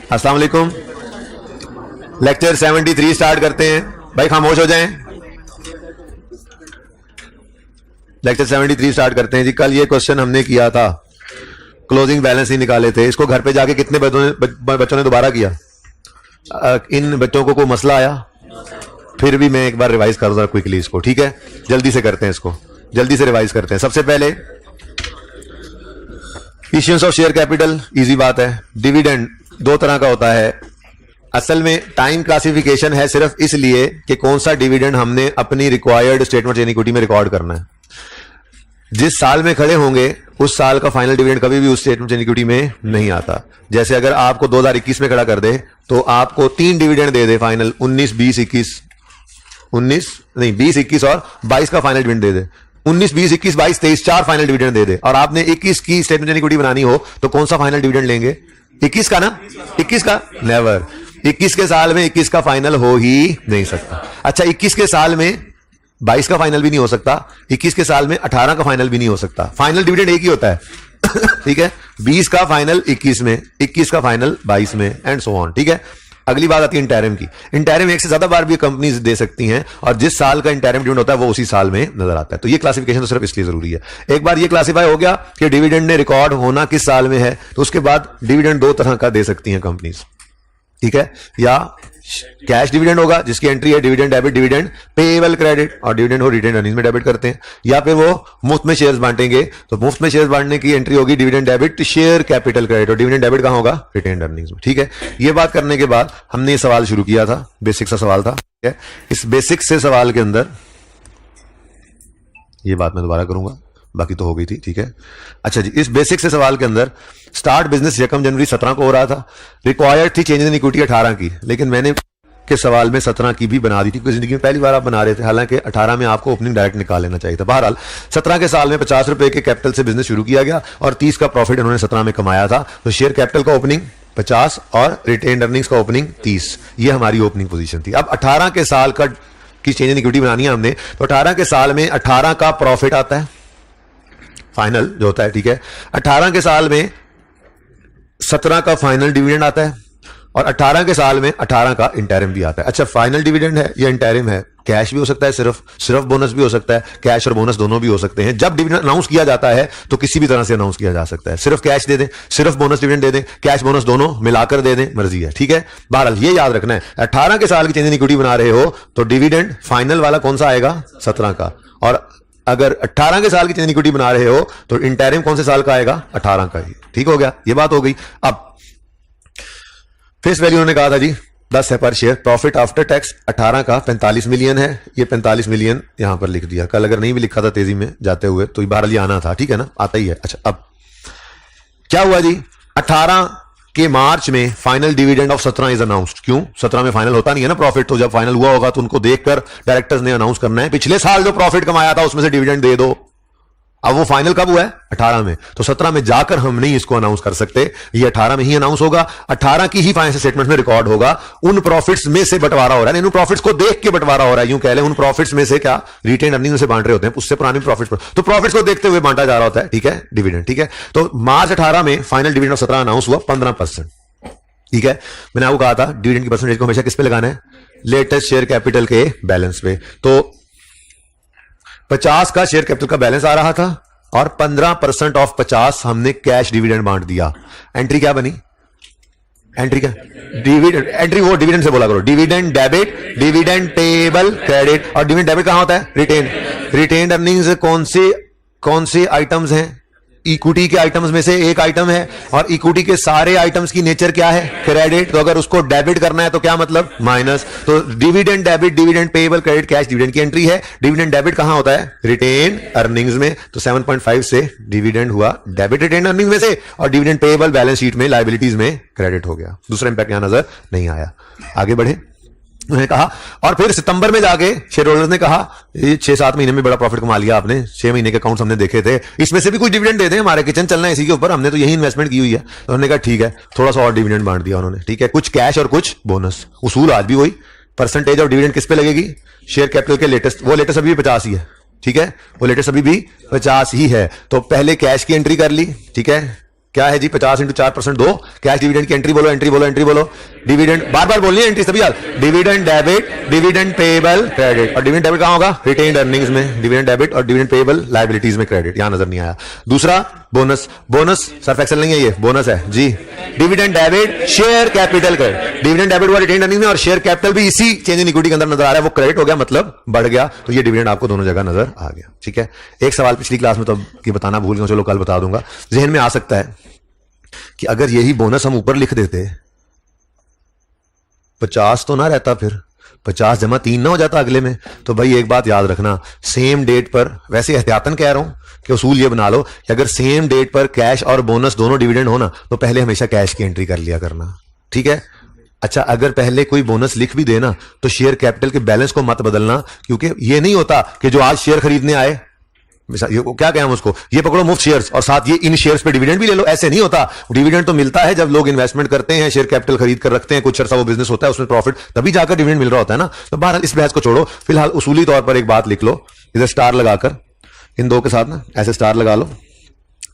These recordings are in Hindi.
अस्सलाम वालेकुम। लेक्चर 73 स्टार्ट करते हैं। भाई खामोश हो जाएं। लेक्चर 73 स्टार्ट करते हैं जी। कल ये क्वेश्चन हमने किया था, क्लोजिंग बैलेंस ही निकाले थे। इसको घर पे जाके कितने बच्चों ने दोबारा किया? इन बच्चों को कोई मसला आया? फिर भी मैं एक बार रिवाइज कर दूं क्विकली इसको, ठीक है? जल्दी से करते हैं इसको, जल्दी से रिवाइज करते हैं। सबसे पहले issuance of share capital, easy बात है। डिविडेंड दो तरह का होता है। असल में टाइम क्लासिफिकेशन है सिर्फ इसलिए कि कौन सा डिविडेंड हमने अपनी रिक्वायर्ड स्टेटमेंट ऑफ इक्विटी में रिकॉर्ड करना है। जिस साल में खड़े होंगे उस साल का फाइनल डिविडेंड कभी भी उस स्टेटमेंट ऑफ इक्विटी में नहीं आता। जैसे अगर आपको 2021 में खड़ा कर दे तो आपको 3 डिविडेंड दे दे फाइनल, 19, 20, 21, 20, 21 और 22 का फाइनल डिविडेंड दे दे। 19, 20, 21, 22, 23 4 फाइनल डिविडेंड दे दे और आपने 21 की स्टेटमेंट ऑफ इक्विटी बनानी हो तो कौन सा फाइनल डिविडेंड लेंगे? 21 का ना? 21 का नेवर। 21 के साल में 21 का फाइनल हो ही नहीं सकता। अच्छा, 21 के साल में 22 का फाइनल भी नहीं हो सकता, 21 के साल में 18 का फाइनल भी नहीं हो सकता। फाइनल डिविडेंड एक ही होता है ठीक है? 20 का फाइनल 21 में, 21 का फाइनल 22 में एंड सो ऑन, ठीक है? अगली बात आती है इंटरिम की। इंटरिम एक से ज्यादा बार भी कंपनीज दे सकती हैं और जिस साल का इंटरिम डिविडेंड होता है वो उसी साल में नजर आता है। तो ये क्लासिफिकेशन तो सिर्फ इसलिए जरूरी है। एक बार ये क्लासिफाई हो गया कि डिविडेंड ने रिकॉर्ड होना किस साल में है, तो उसके बाद डिविडेंड दो तरह का दे सकती हैं कंपनीज, ठीक है? या कैश डिविडेंड होगा जिसकी एंट्री है dividend debit, dividend payable credit, और डिविडेंड हो रिटेन अर्निंग्स में डेबिट करते हैं। या फिर वो मुफ्त में शेयर्स बांटेंगे तो मुफ्त में शेयर्स बांटने की एंट्री होगी dividend debit share capital credit, और डिविडेंड डेबिट कहां होगा? रिटेन अर्निंग्स में, ठीक है? ये बात करने के बाद हमने ये सवाल शुरू किया था, बेसिक सा सवाल था, ठीक है? इस बेसिक से सवाल के अंदर ये बात मैं दोबारा करूंगा, बाकी तो हो गई थी, ठीक है? अच्छा जी, इस बेसिक से सवाल के अंदर स्टार्ट बिजनेस 1 जनवरी 17 को हो रहा था। रिक्वायर्ड थी चेंज इन इक्विटी 18 की, लेकिन मैंने के सवाल में 17 की भी बना दी थी क्योंकि जिंदगी में पहली बार आप बना रहे थे। हालांकि 18 में आपको ओपनिंग डायरेक्ट निकाल लेना चाहिए था। बहरहाल 17 के साल में 50 रुपए के कैपिटल से बिजनेस शुरू किया गया और 30 का प्रॉफिट उन्होंने 17 में कमाया था। तो शेयर कैपिटल का ओपनिंग 50 और रिटेन अर्निंग्स का ओपनिंग 30, ये हमारी ओपनिंग पोजीशन थी। अब 18 के साल का की चेंज इन इक्विटी बनानी है हमने, तो 18 के साल में 18 का प्रॉफिट आता है फाइनल जो होता है, ठीक है? 18 के साल में 17 का फाइनल डिविडेंड आता है और 18 के साल में 18 का इंटरिम भी आता है। अच्छा, फाइनल डिविडेंड है या इंटरिम है, कैश भी हो सकता है, सिर्फ बोनस भी हो सकता है, कैश और बोनस दोनों भी हो सकते हैं। जब डिविडेंड अनाउंस किया जाता है तो किसी भी तरह से अनाउंस किया जा सकता है। सिर्फ कैश दे दें, सिर्फ बोनस डिविडेंड दे दें, कैश बोनस दोनों मिलाकर दे दें, मर्जी है, ठीक है? बहरहाल ये याद रखना है, 18 के साल की चेंज इन इक्विटी बना रहे हो तो डिविडेंड फाइनल वाला कौन सा आएगा? 17 का। और अगर 18 के साल की चेंज इन इक्विटी बना रहे हो तो इंटरिम कौन से साल का आएगा? 18 का ही, ठीक हो गया? ये बात हो गई। अब फेस वैल्यू उन्होंने कहा था जी 10 है पर शेयर। प्रॉफिट आफ्टर टैक्स 18 का 45 मिलियन है। ये 45 मिलियन यहां पर लिख दिया, कल अगर नहीं भी लिखा था तेजी में जाते हुए तो बहरहाल ये आना था, ठीक है ना? आता ही है। अच्छा, अब क्या हुआ जी? 18 के मार्च में final dividend of 17 is announced. क्यों? 17 में फाइनल होता नहीं है ना प्रॉफिट, तो जब फाइनल हुआ होगा तो उनको देखकर डायरेक्टर्स ने अनाउंस करना है पिछले साल जो प्रॉफिट कमाया था उसमें से डिविडेंड दे दो। अब वो फाइनल कब हुआ है? 18 में। तो 17 में जाकर हम नहीं इसको अनाउंस कर सकते, ये 18 में ही अनाउंस होगा। 18 की ही फाइनेंशियल स्टेटमेंट में रिकॉर्ड होगा। उन प्रॉफिट्स में से बंटवारा हो रहा है, उन प्रॉफिट्स को देख के बंटवारा हो रहा है, यूं कह लें उन प्रॉफिट्स में से, क्या रिटेन अर्निंग में से बांट रहे होते हैं, उससे पुराने प्रॉफिट्स पर, तो प्रॉफिट्स को देखते हुए बांटा जा रहा होता है, ठीक है? डिविडेंड, ठीक है? तो मार्च 18 में फाइनल डिविडेंड ऑफ 17 अनाउंस हुआ 15%, ठीक है? मैंने आपको कहा था डिविडेंड की परसेंटेज को हमेशा किस पे लगाना है? लेटेस्ट शेयर कैपिटल के बैलेंस पे। तो 50 का शेयर कैपिटल का बैलेंस आ रहा था और 15% ऑफ 50 हमने कैश डिविडेंड बांट दिया। एंट्री क्या बनी? एंट्री क्या? डिविडेंड। एंट्री वो डिविडेंड से बोला करो, dividend debit, dividend payable credit. और डिविडेंड डेबिट कहां होता है? रिटेन। रिटेन अर्निंग्स कौन से आइटम्स हैं? इक्विटी के आइटम्स में से एक आइटम है और इक्विटी के सारे आइटम्स की नेचर क्या है? क्रेडिट। तो अगर उसको डेबिट करना है तो क्या मतलब? माइनस। तो dividend debit, dividend payable credit, cash dividend की एंट्री है। डिविडेंड डेबिट कहां होता है? रिटेन अर्निंग्स में। तो 7.5 से डिविडेंड हुआ डेबिट रिटेन अर्निंग में से और डिविडेंड पेएबल बैलेंस शीट में लायबिलिटीज में क्रेडिट हो गया। दूसरा इंपैक्ट यहां नजर नहीं आया। आगे बढ़े, उन्होंने कहा, और फिर सितंबर में जाके शेयर होल्डर्स ने कहा ये 6-7 महीने में बड़ा प्रॉफिट कमा लिया आपने, 6 महीने के अकाउंट्स हमने देखे थे, इसमें से भी कुछ डिविडेंड दे दें, हमारे किचन चलना है इसी के ऊपर, हमने तो यही इन्वेस्टमेंट की हुई है। तो उन्होंने कहा ठीक है, थोड़ा सा और डिविडेंड बांट दिया उन्होंने, ठीक है? कुछ कैश और कुछ बोनस। उसूल आज भी वही, परसेंटेज ऑफ डिविडेंड किस पे लगेगी? शेयर कैपिटल के लेटेस्ट, वो लेटेस्ट अभी भी 50 ही है, ठीक है? वो लेटेस्ट अभी भी 50 ही है। तो पहले कैश की एंट्री कर ली, ठीक है? क्या है जी? 50 इंटू 4% 2। कैश डिविडेंड की एंट्री बोलो, एंट्री बोलो, एंट्री बोलो। डिविडेंड बार बार बोलनी है, एंट्री सभी याद। Dividend debit, dividend payable credit. और डिविडेंड डेबिट कहां होगा? रिटेन्ड अर्निंग्स में। डिविडेंड डेबिट और डिविडेंड पेएबल लायबिलिटीज में क्रेडिट। यहां नजर नहीं आया। दूसरा बोनस, बोनस सर्फ एक्सेल नहीं है, ये बोनस है जी। Dividend debit share capital credit. Dividend debit हुआ रिटेन्ड अर्निंग में, और शेयर कैपिटल भी इसी चेंज इन इक्विटी के अंदर नजर आ रहा है, वो क्रेडिट हो गया, मतलब बढ़ गया। तो ये डिविडेंड आपको दोनों जगह नजर आ गया। ठीक है, एक सवाल पिछली क्लास में तो अब बताना भूल गया, चलो कल बता दूंगा। जहन में आ सकता है कि अगर यही बोनस हम ऊपर लिख देते 50 तो ना रहता, फिर 50 जमा 3 ना हो जाता अगले में। तो भाई एक बात याद रखना, सेम डेट पर, वैसे एहतियातन कह रहा हूं कि उसूल ये बना लो कि अगर सेम डेट पर कैश और बोनस दोनों डिविडेंड हो ना, तो पहले हमेशा कैश की एंट्री कर लिया करना। ठीक है। अच्छा, अगर पहले कोई बोनस लिख भी देना तो शेयर कैपिटल के बैलेंस को मत बदलना, क्योंकि ये नहीं होता कि जो आज शेयर खरीदने आए, ये क्या कहें हम उसको, ये पकड़ो मुफ्त शेयर्स और साथ ये इन शेयर्स पे डिविडेंड भी ले लो। ऐसे नहीं होता। डिविडेंड तो मिलता है जब लोग इन्वेस्टमेंट करते हैं, शेयर कैपिटल खरीद कर रखते हैं, कुछ अर्सा वो बिजनेस होता है, उसमें प्रॉफिट, तभी जाकर डिविडेंड मिल रहा होता है ना। तो बहरहाल इस बहस को छोड़ो, फिलहाल उसूली तौर पर एक बात लिख लो, इधर स्टार लगाकर, इन दो के साथ ना ऐसे स्टार लगा लो।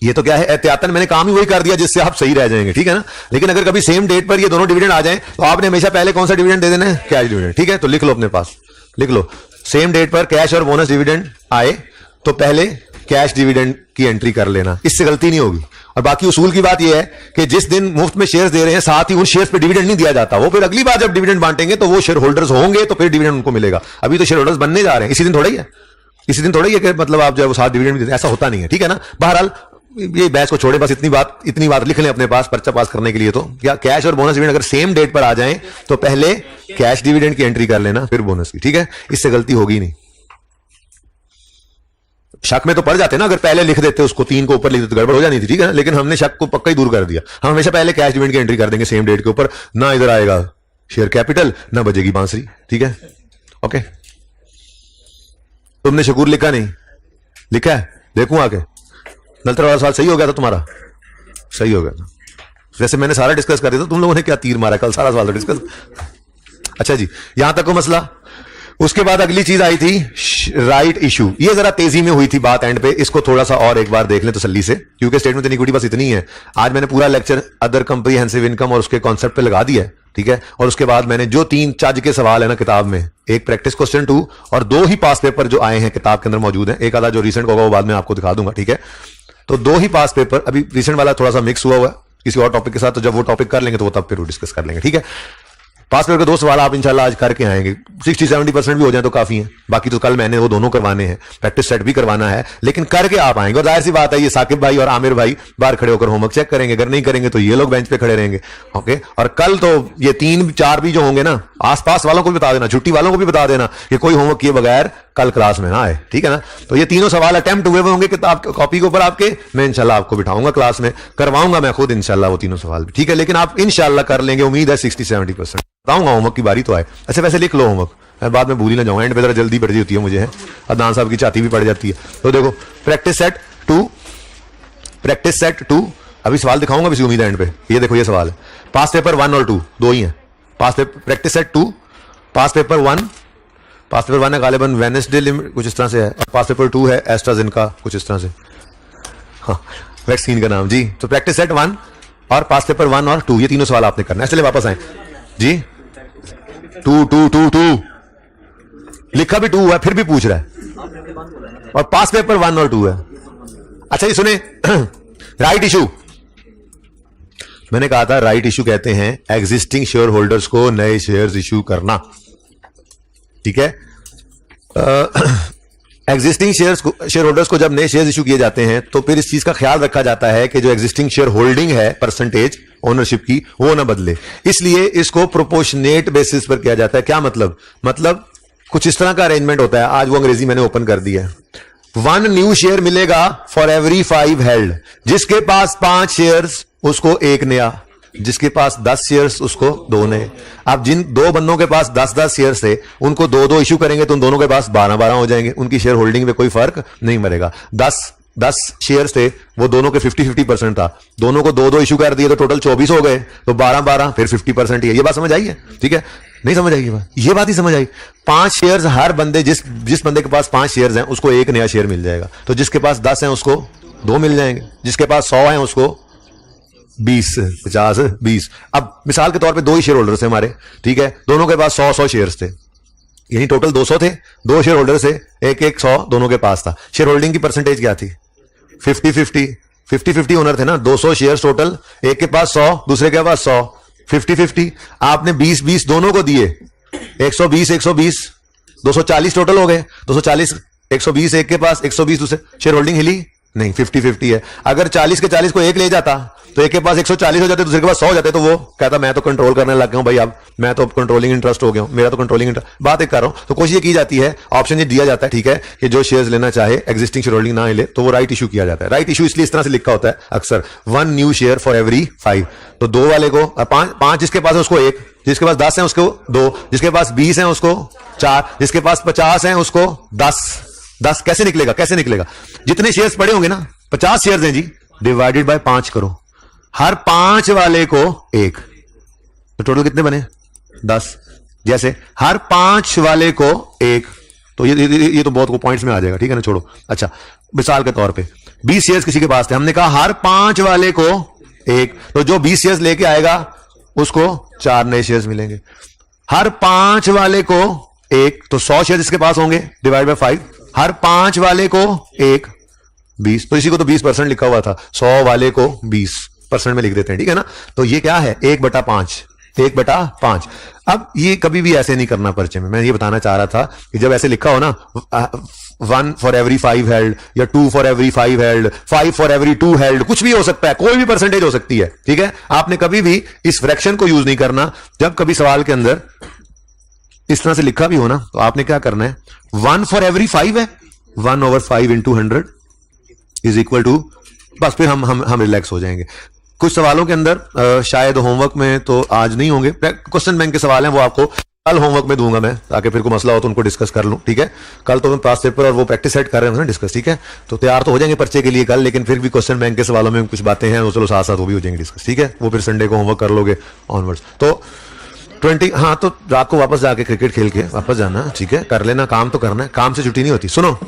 ये तो क्या है, एहतियातन मैंने काम ही वही कर दिया जिससे आप सही रह जाएंगे। ठीक है ना। लेकिन अगर कभी सेम डेट पर ये दोनों डिविडेंड आ जाएं तो आपने हमेशा पहले कौन सा डिविडेंड दे देना है? Cash dividend. ठीक है, तो लिख लो अपने पास, लिख लो, सेम डेट पर कैश और बोनस डिविडेंड आए तो पहले कैश डिविडेंड की एंट्री कर लेना, इससे गलती नहीं होगी। और बाकी उसूल की बात यह है कि जिस दिन मुफ्त में शेयर्स दे रहे हैं, साथ ही उन शेयर्स पे डिविडेंड नहीं दिया जाता। वो फिर अगली बार जब डिविडेंड बांटेंगे तो वो शेयर होल्डर्स होंगे तो फिर डिविडेंड उनको मिलेगा। अभी तो शेयर होल्डर्स बनने जा रहे हैं, इसी दिन थोड़ा ही है, इसी दिन थोड़ा ही है कि मतलब आप जो है वो साथ डिविडेंड भी देते, ऐसा होता नहीं है। ठीक है ना। बहरहाल ये बैच को छोड़े, बस इतनी बात लिख लें अपने पास पर्चा पास करने के लिए। तो क्या कैश और बोनस डिविडेंड अगर सेम डेट पर आ जाएं तो पहले कैश डिविडेंड की एंट्री कर लेना, फिर बोनस की। ठीक है, इससे गलती होगी नहीं। शक में तो पड़ जाते ना, अगर पहले लिख देते उसको 3 को ऊपर लिख देते गड़बड़ हो जानी थी। ठीक है ना। लेकिन हमने शक को पक्का ही दूर कर दिया, हम हमेशा पहले कैश डिविडेंड की एंट्री कर देंगे सेम डेट के ऊपर, ना इधर आएगा शेयर कैपिटल, ना बजेगी बांसुरी। ठीक है, ओके। तुमने शकूर लिखा नहीं? लिखा है, देखूं आके। नलतर वाला सवाल सही हो गया था तुम्हारा? सही हो गया था। वैसे मैंने सारा डिस्कस कर दिया था, तुम लोगों ने क्या तीर मारा कल, सारा सवाल तो डिस्कस। अच्छा जी, यहां तक को मसला। उसके बाद अगली चीज आई थी राइट इशू। ये जरा तेजी में हुई थी बात एंड पे, इसको थोड़ा सा और एक बार देख लें तसल्ली से, क्योंकि स्टेटमेंट ऑफ इक्विटी बस इतनी है। आज मैंने पूरा लेक्चर अदर कंप्रीहेंसिव इनकम और उसके कॉन्सेप्ट पे लगा दिया है। ठीक है। और उसके बाद मैंने जो 3 चज के सवाल है ना किताब में, एक प्रैक्टिस क्वेश्चन 2 और 2 ही पास पेपर जो आए हैं किताब के अंदर मौजूद हैं, एक आधा जो रिसेंट होगा वो बाद में आपको दिखा दूंगा। ठीक है। तो 2 ही पास पेपर, अभी रिसेंट वाला थोड़ा सा मिक्स हुआ है किसी और टॉपिक के साथ, तो जब वो टॉपिक कर लेंगे तो वो तब फिर वो डिस्कस कर लेंगे। ठीक है। पास पेपर के 2 सवाल आप इंशाल्लाह आज करके आएंगे, 60-70% भी हो जाए तो काफी है। बाकी तो कल मैंने वो दोनों करवाने हैं, प्रैक्टिस सेट भी करवाना है, लेकिन करके आप आएंगे। और जाहिर सी बात है ये साकिब भाई और आमिर भाई बाहर खड़े होकर होमवर्क चेक करेंगे, अगर नहीं करेंगे तो ये लोग बेंच पे खड़े रहेंगे। ओके। और कल तो ये 3-4 भी जो होंगे ना, आसपास वालों को भी बता देना, छुट्टी वालों को भी बता देना कि कोई होमवर्क किए बगैर कल क्लास में ना आए। ठीक है ना। तो ये तीनों सवाल अटेम्प्ट हुए होंगे किताब कॉपी के ऊपर आपके, मैं इंशाल्लाह आपको बिठाऊंगा क्लास में, करवाऊंगा मैं खुद इंशाल्लाह वो तीनों सवाल भी। ठीक है। लेकिन आप इंशाल्लाह कर लेंगे, उम्मीद है 60-70%। बताऊंगा होमवर्क की बारी तो आए। अच्छा वैसे लिख लो होमवर्क, मैं बाद में भूल ही ना जाऊंगा, एंड पे जरा जल्दी पड़ जाती है मुझे है, अदनान साहब की छाती भी पड़ जाती है। तो देखो प्रैक्टिस सेट 2 अभी सवाल दिखाऊंगा भी उम्मीद है एंड पे। ये देखो ये सवाल है, पास पेपर 1 और 2 दो ही है। पास पेपर प्रैक्टिस सेट 2, पास पेपर 1 है गालिबन वेडनेसडे कुछ इस तरह से है, और पास पेपर 2 है एस्ट्राजेनेका कुछ इस तरह से, हाँ वैक्सीन का नाम जी। तो प्रैक्टिस सेट 1 और पास पेपर 1 और 2 ये तीनों सवाल आपने करना है। चलिए वापस आए जी। 2 लिखा भी 2 है फिर भी पूछ रहा है, और पास पेपर 1 और 2 है। अच्छा ये सुने राइट इशू, मैंने कहा था राइट इशू कहते हैं एग्जिस्टिंग शेयर होल्डर्स को नए शेयर्स इशू करना। ठीक है। एग्जिस्टिंग शेयर होल्डर्स को जब नए शेयर्स इशू किए जाते हैं तो फिर इस चीज का ख्याल रखा जाता है कि जो एग्जिस्टिंग शेयर होल्डिंग है परसेंटेज ओनरशिप की वो ना बदले, इसलिए इसको प्रोपोर्शनेट बेसिस पर किया जाता है। क्या मतलब कुछ इस तरह का अरेंजमेंट होता है, आज वो अंग्रेजी मैंने ओपन कर दी है। 1 न्यू शेयर मिलेगा फॉर एवरी 5 हेल्ड, जिसके पास 5 शेयर्स उसको 1 नया, जिसके पास 10 शेयर्स उसको 2 नए। अब जिन 2 बंदों के पास 10-10 शेयर्स थे उनको 2-2 इशू करेंगे तो उन दोनों के पास 12-12 हो जाएंगे, उनकी शेयर होल्डिंग में कोई फर्क नहीं मरेगा। 10 शेयर्स थे वो दोनों के 50-50% था, दोनों को 2-2 इशू कर दिए तो टोटल 24 हो गए, तो 12-12 फिर 50% ही है। ये बात समझ आई है? ठीक है। नहीं समझ आई ये बात ही समझ आई। 5 शेयर्स हर बंदे, जिस बंदे के पास 5 शेयर्स हैं उसको 1 नया शेयर मिल जाएगा, तो जिसके पास 10 हैं उसको 2 मिल जाएंगे, जिसके पास 100 हैं उसको 20 50 20। अब मिसाल के तौर पे दो ही शेयर होल्डर थे हमारे, ठीक है, दोनों के पास 100 शेयर्स थे, यानी टोटल 200 थे, दो शेयर होल्डर से एक 100 दोनों के पास था। शेयर होल्डिंग की परसेंटेज क्या थी? 50-50 ओनर थे ना, 200 शेयर टोटल, एक के पास 100 दूसरे के पास 100, 50-50। आपने 20-20 दोनों को दिए, 120 240 टोटल हो गए, 240 120 एक के पास, 120 दूसरे। शेयर होल्डिंग हिली नहीं, 50-50 है। अगर 40 के 40 को एक ले जाता तो एक के पास 140 हो जाते, दूसरे के पास 100 हो जाते, तो वो कहता मैं तो कंट्रोल करने लग गया हूं भाई, अब मैं तो कंट्रोलिंग इंटरेस्ट हो गया हूं, मेरा तो कंट्रोलिंग इंटरेस्ट। बात एक कर रहा हूं, तो कोशिश ये की जाती है, ऑप्शन ये दिया जाता है, ठीक है, कि जो शेयर्स लेना चाहे एग्जिस्टिंग शेयर होल्डिंग ना ले तो वो राइट इशू किया जाता है। राइट इशू इसलिए इस तरह से लिखा होता है अक्सर, 1 न्यू शेयर फॉर एवरी 5। तो 2 वाले को 5 जिसके पास है उसको 1, जिसके पास 10 है उसको 2, जिसके पास 20 है उसको 4, जिसके पास 50 है उसको 10। कैसे निकलेगा? जितने शेयर्स पड़े होंगे ना, 50 शेयर्स हैं जी, डिवाइडेड बाय 5 करो, हर 5 वाले को 1, तो टोटल कितने बने? 10। जैसे हर 5 वाले को 1, तो ये तो बहुत को पॉइंट्स में आ जाएगा, ठीक है ना, छोड़ो। अच्छा, मिसाल के तौर पे 20 शेयर्स किसी के पास थे, हमने कहा हर 5 वाले को 1, तो जो 20 शेयर्स लेके आएगा उसको 4 नए शेयर्स मिलेंगे। हर 5 वाले को 1, तो 100 शेयर्स इसके पास होंगे, डिवाइड बाय 5, हर 5 वाले को 1, 20। तो इसी को तो 20% लिखा हुआ था, 100 वाले को 20% में लिख देते हैं, ठीक है ना। तो ये क्या है? 1/5। अब ये कभी भी ऐसे नहीं करना पर्चे में। मैं ये बताना चाह रहा था कि जब ऐसे लिखा हो ना, 1 फॉर एवरी 5 हेल्ड, या 2 for every 5 held, 5 for every 2 held, कुछ भी हो सकता है, कोई भी परसेंटेज हो सकती है, ठीक है। आपने कभी भी इस फ्रैक्शन को यूज नहीं करना। जब कभी सवाल के अंदर इस तरह से लिखा भी हो ना, तो आपने क्या करना है, 1 फॉर एवरी 5 है, 1/5 इंटू 100 इज इक्वल टू, बस फिर हम रिलैक्स हो जाएंगे। कुछ सवालों के अंदर शायद होमवर्क में तो आज नहीं होंगे, क्वेश्चन बैंक के सवाल हैं, वो आपको कल होमवर्क में दूंगा मैं, ताकि फिर कोई मसला हो तो उनको डिस्कस कर लूं, ठीक है। कल तो मैं पास पेपर और वो प्रैक्टिस सेट कर रहे हैं ना डिस्कस, ठीक है। तो तैयार तो हो जाएंगे पर्चे के लिए कल, लेकिन फिर भी क्वेश्चन बैंक के सवालों में कुछ बातें हैं, वो चलो साथ साथ वो भी हो जाएंगे डिस्कस, ठीक है। वो फिर संडे को होमवर्क कर लोगे ऑनवर्ड्स। तो 20, हाँ, तो रात को वापस जाके क्रिकेट खेल के वापस जाना, ठीक है, कर लेना, काम तो करना है, काम से छुट्टी नहीं होती। सुनो,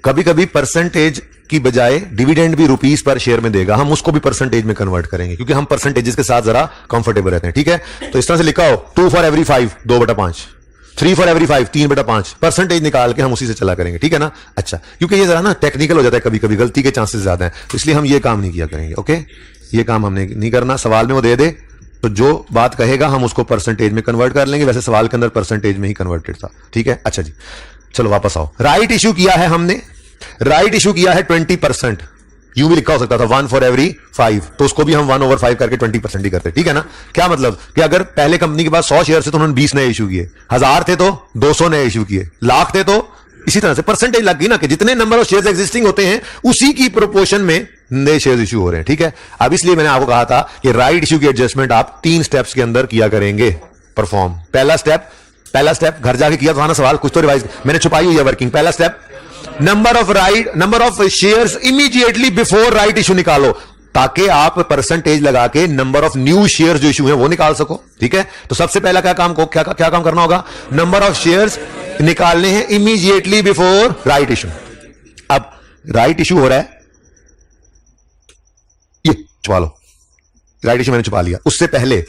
कभी कभी परसेंटेज की बजाय डिविडेंड भी रुपीस पर शेयर में देगा, हम उसको भी परसेंटेज में कन्वर्ट करेंगे, क्योंकि हम परसेंटेजेस के साथ जरा कंफर्टेबल रहते हैं, ठीक है। तो इस तरह से लिखा हो, 2 for every 5 2/5, 3 for every 5 3/5, percentage निकाल के हम उसी से चला करेंगे, ठीक है ना। अच्छा, क्योंकि ये जरा ना टेक्निकल हो जाता है, कभी कभी गलती के चांसेस ज्यादा हैं, तो इसलिए हम ये काम नहीं किया करेंगे, ओके। ये काम हमने नहीं करना। सवाल में वो दे दे तो जो बात कहेगा हम उसको परसेंटेज में कन्वर्ट कर लेंगे। वैसे सवाल के अंदर परसेंटेज में ही कन्वर्टेड था, ठीक है। अच्छा जी, चलो वापस आओ। राइट इशू किया है हमने, राइट इशू किया है 20%। यूं भी लिखा हो सकता था 1 फॉर एवरी 5, तो उसको भी हम 1/5 करके 20% ही करते, ठीक है ना। क्या मतलब कि अगर पहले कंपनी के पास 100 शेयर थे तो उन्होंने 20 नए इशू किए, 1000 थे तो 200 नए इशू किए, लाख थे तो इसी तरह से परसेंटेज लग गई ना, कि जितने नंबर ऑफ शेयर्स एग्जिस्टिंग होते हैं उसी की प्रोपोर्शन में नए शेयर्स इशू हो रहे हैं, ठीक है। अब इसलिए मैंने आपको कहा था कि राइट इशू की एडजस्टमेंट आप 3 स्टेप्स के अंदर किया करेंगे परफॉर्म। पहला स्टेप घर जाके किया था ना सवाल, कुछ तो रिवाइज मैंने छुपाई हुई है वर्किंग। पहला step, number of shares immediately before right issue निकालो, ताकि आप परसेंटेज लगा के नंबर ऑफ न्यू शेयर्स जो इशू है वो निकाल सको, ठीक है। तो सबसे पहला क्या काम करना होगा, नंबर ऑफ शेयर्स निकालने हैं इमीडिएटली बिफोर राइट इशू। अब राइट इशू हो रहा है, ये छुपा लो, राइट इशू मैंने छुपा लिया। उससे पहले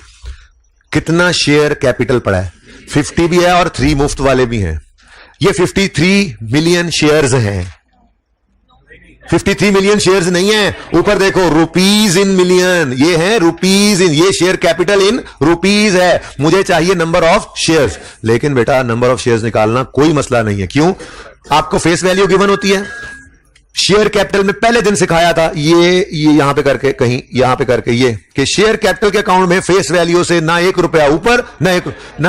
कितना शेयर कैपिटल पड़ा है, 50 भी है और 3 मुफ्त वाले भी हैं। ये 53 मिलियन शेयर्स हैं, 53 मिलियन शेयर्स नहीं है, ऊपर देखो रुपीज इन मिलियन, ये है रुपीज इन, ये शेयर कैपिटल इन रुपीज है। मुझे चाहिए नंबर ऑफ शेयर्स, लेकिन बेटा नंबर ऑफ शेयर्स निकालना कोई मसला नहीं है। क्यों? आपको फेस वैल्यू गिवन होती है। शेयर कैपिटल में पहले दिन सिखाया था, ये यहां पे करके, कहीं यहां पे करके, ये कि शेयर कैपिटल के अकाउंट में फेस वैल्यू से ना 1 रुपया ऊपर ना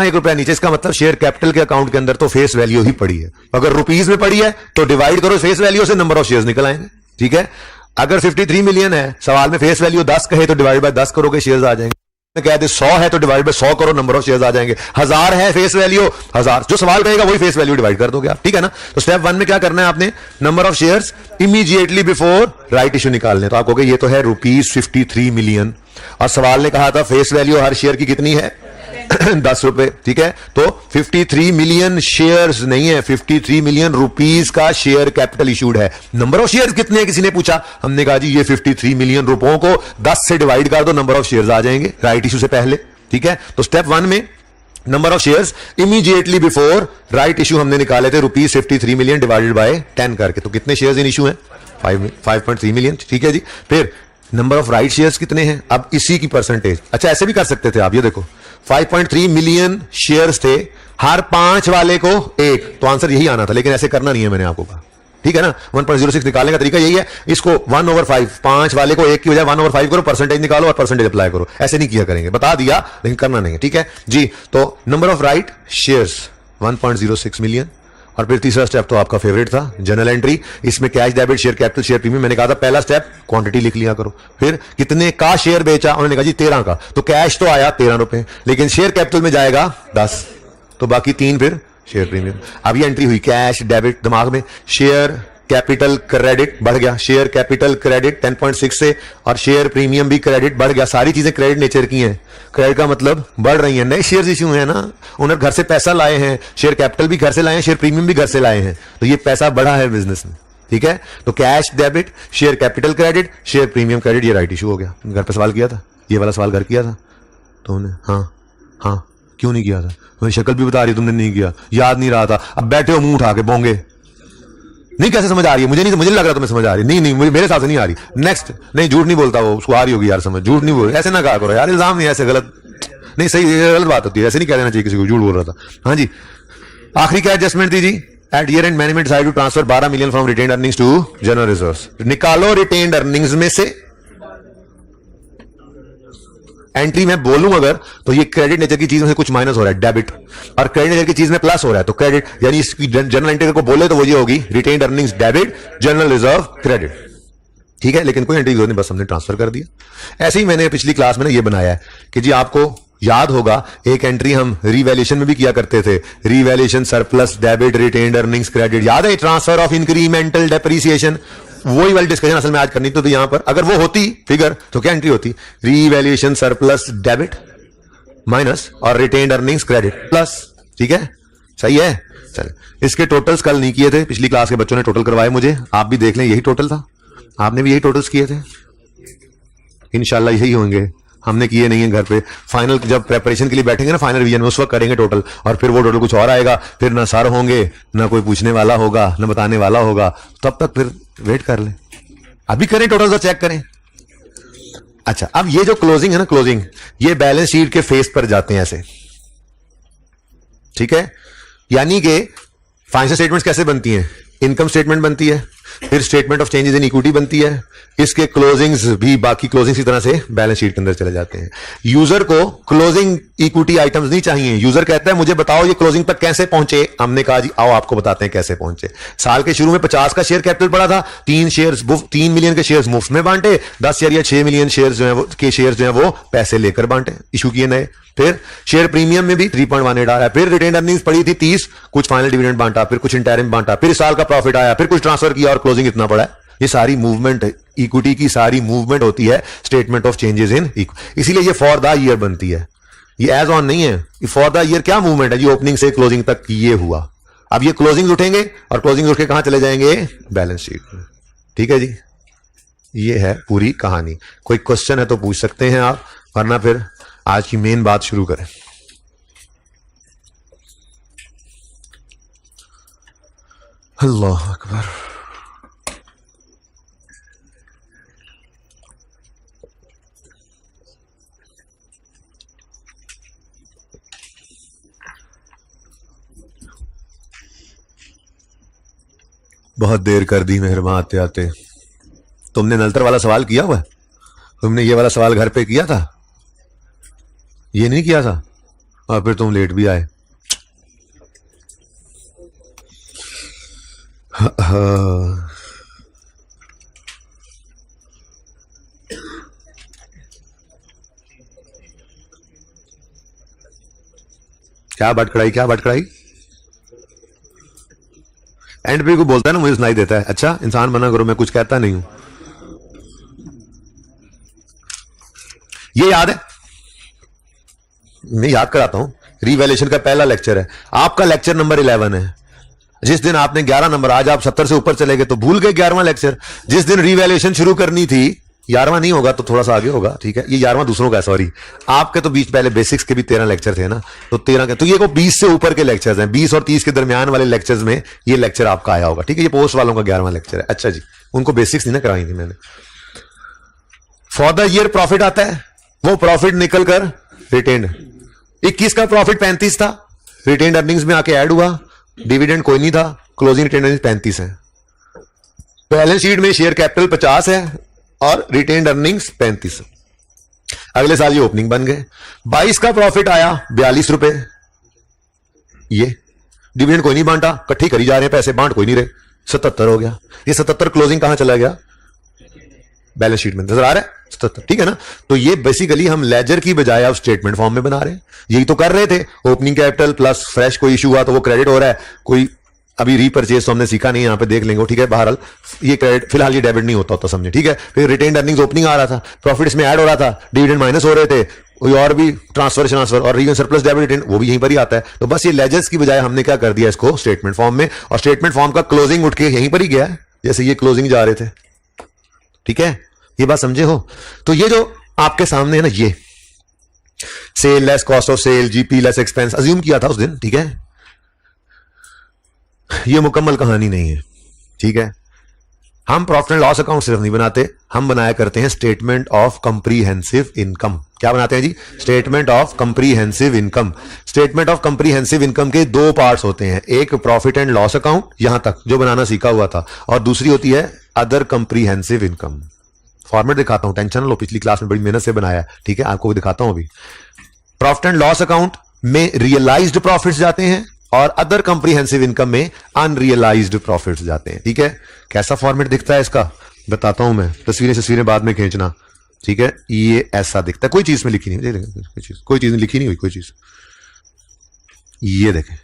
एक रुपया नीचे। इसका मतलब शेयर कैपिटल के अकाउंट के अंदर तो फेस वैल्यू ही पड़ी है। अगर रुपीज में पड़ी है तो डिवाइड करो फेस वैल्यू से, नंबर ऑफ शेयर्स निकल आएंगे, ठीक है। अगर 53 मिलियन है, सवाल में फेस वैल्यू 10 कहे तो डिवाइड बाय 10 करोगे, शेयर्स आ जाएंगे। कह दे 100 है तो डिवाइड बाय 100 करो, नंबर ऑफ शेयर्स आ जाएंगे। 1000 है फेस वैल्यू 1000, जो सवाल कहेगा वही फेस वैल्यू डिवाइड कर दोगे आप, ठीक है ना। तो स्टेप 1 में क्या करना है आपने, number of shares immediately before right issue निकालने। तो आप कहोगे ये तो है ₹53 मिलियन, और सवाल ने कहा था फेस वैल्यू हर शेयर की कितनी है ₹10, ठीक है। तो 53 मिलियन शेयर्स नहीं है, 53 मिलियन रुपीस का शेयर कैपिटल इशूड है। नंबर ऑफ शेयर्स कितने हैं किसी ने पूछा, हमने कहा जी ये 53 मिलियन रुपयों को 10 से डिवाइड कर दो, नंबर ऑफ शेयर्स आ जाएंगे राइट इशू से पहले, ठीक है। तो स्टेप 1 में number of shares immediately before right issue हमने निकाले थे ₹53 मिलियन डिवाइडेड बाय 10 करके। तो कितने शेयर्स इन इशू हैं, 5.3 मिलियन, ठीक है जी। फिर नंबर ऑफ राइट शेयर्स कितने हैं, अब इसी की परसेंटेज, अच्छा ऐसे भी कर सकते थे आप, ये देखो 5.3 मिलियन शेयर्स थे, हर 5 वाले को 1, तो आंसर यही आना था, लेकिन ऐसे करना नहीं है, मैंने आपको कहा, ठीक है ना। 1.06 निकालने का तरीका यही है, इसको 1/5, 5 वाले को 1 की बजाय 1/5 करो, परसेंटेज निकालो और परसेंटेज अप्लाई करो, ऐसे नहीं किया करेंगे, बता दिया लेकिन करना नहीं है, ठीक है जी। तो number of right shares 1.06 million. और फिर तीसरा स्टेप तो आपका फेवरेट था, जनरल एंट्री, इसमें cash debit share capital share premium, मैंने कहा था पहला स्टेप क्वांटिटी लिख लिया करो। फिर कितने का शेयर बेचा, उन्होंने कहा जी 13 का, तो कैश तो आया ₹13, लेकिन शेयर कैपिटल में जाएगा 10, तो बाकी 3 फिर शेयर प्रीमियम। अब ये एंट्री हुई कैश डेबिट, दिमाग में शेयर कैपिटल क्रेडिट बढ़ गया, शेयर कैपिटल क्रेडिट 10.6 से, और शेयर प्रीमियम भी क्रेडिट बढ़ गया, सारी चीजें क्रेडिट नेचर की हैं। क्रेडिट का मतलब बढ़ रही हैं, नए शेयर इश्यू है ना, उन्होंने घर से पैसा लाए हैं, शेयर कैपिटल भी घर से लाए हैं, शेयर प्रीमियम भी घर से लाए हैं, तो ये पैसा बढ़ा है बिजनेस में, ठीक है। तो cash debit, share capital credit, share premium credit, ये राइट इशू हो गया। घर पे सवाल किया था, ये वाला सवाल घर किया था तो उन्हें, हाँ क्यों नहीं किया था, मेरी शक्ल भी बता रही तुमने नहीं किया, याद नहीं रहा था, अब बैठे हो मुंह उठा के बोंगे, नहीं कैसे समझ आ रही है, मुझे नहीं लग रहा तुम्हें समझ आ रही, नहीं मेरे हिसाब से नहीं आ रही। नेक्स्ट, नहीं झूठ नहीं बोलता वो, उसको आ रही होगी यार समझ, झूठ नहीं बोल, ऐसे ना कहा करो यार, इल्जाम नहीं, ऐसे गलत नहीं, सही गलत बात होती है, ऐसे नहीं कह देना चाहिए किसी को झूठ बोल रहा था। हाँ जी, आखिरी क्या एडजस्टमेंट थी जी, at year end management decide to transfer 12 million from retained earnings to general reserves. निकालो रिटेन्ड अर्निंग्स में से एंट्री में बोलूं अगर, तो ये क्रेडिट नेचर की चीज में से कुछ माइनस हो रहा है, डेबिट, और क्रेडिट नेचर की चीज में प्लस हो रहा है, तो क्रेडिट, यानी इसकी जनरल एंट्री को बोले तो वो ये होगी retained earnings debit, general reserve credit, ठीक है। लेकिन कोई एंट्री नहीं, बस हमने ट्रांसफर कर दिया। ऐसे ही मैंने पिछली क्लास में ना ये बनाया है कि जी आपको याद होगा एक एंट्री हम रीवैल्यूएशन में भी किया करते थे, revaluation surplus debit retained earnings credit, याद है, ट्रांसफर ऑफ इंक्रीमेंटल डेप्रिसिएशन, वही वाली डिस्कशन असल में आज करनी तो यहां पर अगर वो होती फिगर तो क्या एंट्री होती, रीवैल्यूएशन सरप्लस डेबिट माइनस और रिटेन्ड अर्निंग्स क्रेडिट प्लस, ठीक है, सही है। चल, इसके टोटल्स कल नहीं किए थे, पिछली क्लास के बच्चों ने टोटल करवाए मुझे, आप भी देख लें, यही टोटल था, आपने भी यही टोटल्स किए थे, इंशाल्लाह यही होंगे, हमने किए नहीं है घर पे। फाइनल जब प्रेपरेशन के लिए बैठेंगे ना फाइनल रिवीजन में, उस वक्त करेंगे टोटल, और फिर वो टोटल कुछ और आएगा, फिर ना सर होंगे, ना कोई पूछने वाला होगा, ना बताने वाला होगा, तब तक फिर वेट कर ले, अभी करें टोटल और चेक करें। अच्छा, अब ये जो क्लोजिंग है ना, क्लोजिंग, ये बैलेंस शीट के फेस पर जाते हैं ऐसे, ठीक है, यानी कि फाइनेंशियल स्टेटमेंट्स कैसे बनती हैं, इनकम स्टेटमेंट बनती है, फिर statement of changes in equity बनती है, इसके क्लोजिंग्स भी बाकी क्लोजिंग्स की तरह से बैलेंस शीट के अंदर चले जाते हैं। यूजर को क्लोजिंग इक्विटी आइटम्स नहीं चाहिए, यूजर कहता है मुझे बताओ ये क्लोजिंग तक कैसे पहुंचे, हमने कहा जी आओ आपको बताते हैं कैसे पहुंचे। साल के शुरू में 50 का शेयर कैपिटल पड़ा था, 3 मिलियन के शेयर्स मुफ्त में बांटे, 10 या 6 मिलियन शेयर्स जो है वो पैसे लेकर बांटे, इशू किए नए। फिर शेयर प्रीमियम में भी 3.18 आया, फिर रिटेन्ड अर्निंग्स पड़ी थी 30, कुछ फाइनल डिविडेंड बांटा, फिर कुछ इंटरिम बांटा, फिर इस साल का प्रॉफिट आया, फिर कुछ ट्रांसफर किया और क्लोजिंग इतना पड़ा है। ये सारी मूवमेंट इक्विटी की सारी मूवमेंट होती है statement of changes in equity, इसीलिए ये फॉर द ईयर बनती है, ये एज ऑन नहीं है, फॉर द ईयर क्या मूवमेंट है, ये ओपनिंग से क्लोजिंग तक ये हुआ। अब ये क्लोजिंग उठेंगे और क्लोजिंग उठ के कहां चले जाएंगे, बैलेंस शीट में, ठीक है जी, ये है पूरी कहानी। कोई क्वेश्चन है तो पूछ सकते हैं आप, वरना फिर आज की मेन बात शुरू करें। अल्लाह अकबर। बहुत देर कर दी मेहरबान आते आते। तुमने नलतर वाला सवाल किया हुआ, तुमने ये वाला सवाल घर पे किया था, ये नहीं किया था, और फिर तुम लेट भी आए। क्या भटकड़ाई एंड पे को बोलता है ना, मुझे सुनाई देता है, अच्छा इंसान बना करो, मैं कुछ कहता नहीं हूं। ये याद है, मैं याद कराता हूं, रिवैल्यूएशन का पहला लेक्चर है, आपका लेक्चर नंबर 11 है। जिस दिन आपने 11 नंबर, आज आप 70 से ऊपर चले गए तो भूल गए 11वां लेक्चर। जिस दिन रिवैल्यूएशन शुरू करनी थी, 11वां नहीं होगा तो थोड़ा सा आगे होगा, ठीक है, ये 11वां दूसरों का है, सॉरी। आपके तो बीच पहले बेसिक्स के भी 13 लेक्चर थे ना, तो 13 के, तो ये को 20 से ऊपर के लेक्चर्स हैं, 20 और 30 के दरमियान वाले लेक्चर्स में ये लेक्चर आपका आया होगा, ठीक है। ये पोस्ट वालों का 11वां लेक्चर है। अच्छा जी, उनको बेसिक्स नहीं ना कराई थी मैंने। फॉर द ईयर प्रॉफिट आता है, वो प्रॉफिट निकल कर रिटेन्ड 21 का प्रॉफिट 35 था, रिटेन्ड अर्निंग्स में आके ऐड हुआ, डिविडेंड कोई नहीं था, क्लोजिंग रिटेन्ड अर्निंग्स 35 है। बैलेंस शीट में शेयर कैपिटल 50 है और रिटेन्ड अर्निंग्स 35। अगले साल ये ओपनिंग बन गए। 22 का प्रॉफिट आया 42 रुपए, ये डिविडेंड कोई नहीं बांटा, इकट्ठी करी जा रहे हैं पैसे, बांट कोई नहीं रहे, 77 हो गया। ये 77 क्लोजिंग कहां चला गया? बैलेंस शीट में नजर आ रहा है 77, ठीक है ना। तो ये बेसिकली हम लेजर की बजाय अब स्टेटमेंट फॉर्म में बना रहे हैं। यही तो कर रहे थे, ओपनिंग कैपिटल प्लस फ्रेश कोई इशू हुआ तो वो क्रेडिट हो रहा है, कोई अभी रीपरचेज तो हमने सीखा नहीं, यहां पे देख लेंगे, ठीक है। बहरहाल ये क्रेडिट, फिलहाल ये डेबिट नहीं होता समझे, ठीक है। फिर रिटेन्ड अर्निंग्स ओपनिंग आ रहा था, प्रॉफिट इसमें ऐड हो रहा था, डिविडेंड माइनस हो रहे थे, कोई और भी ट्रांसफर और रीजन सरप्लस डेबिट रिटेन वो भी यहीं पर ही आता है। तो बस ये लेजर्स की बजाय हमने क्या कर दिया इसको स्टेटमेंट फॉर्म में, और स्टेटमेंट फॉर्म का क्लोजिंग उठ के यहीं पर ही गया है, जैसे ये क्लोजिंग जा रहे थे, ठीक है। ये बात समझे हो? तो ये जो आपके सामने है ना, ये sale less cost of sale, GP less expense assume किया था उस दिन, ठीक है। ये मुकम्मल कहानी नहीं है, ठीक है। हम प्रॉफिट एंड लॉस अकाउंट सिर्फ नहीं बनाते, हम बनाया करते हैं स्टेटमेंट ऑफ कंप्रीहेंसिव इनकम। क्या बनाते हैं जी? Statement of comprehensive income. Statement of comprehensive income के दो पार्ट्स होते हैं, एक प्रॉफिट एंड लॉस अकाउंट, यहां तक जो बनाना सीखा हुआ था, और दूसरी होती है अदर कंप्रीहेंसिव इनकम। फॉर्मेट दिखाता हूं, टेंशन लो, पिछली क्लास में बड़ी मेहनत से बनाया है, ठीक है, आपको भी दिखाता हूं अभी। प्रॉफिट एंड लॉस अकाउंट में रियलाइज्ड प्रॉफिट्स जाते हैं और अदर कंप्रीहेंसिव इनकम में अनरियलाइज्ड प्रॉफिट्स जाते हैं, ठीक है। कैसा फॉर्मेट दिखता है इसका बताता हूं मैं, तस्वीरें बाद में खींचना, ठीक है। ये ऐसा दिखता है, कोई चीज में लिखी नहीं, कोई चीज लिखी नहीं हुई, कोई चीज। ये देखें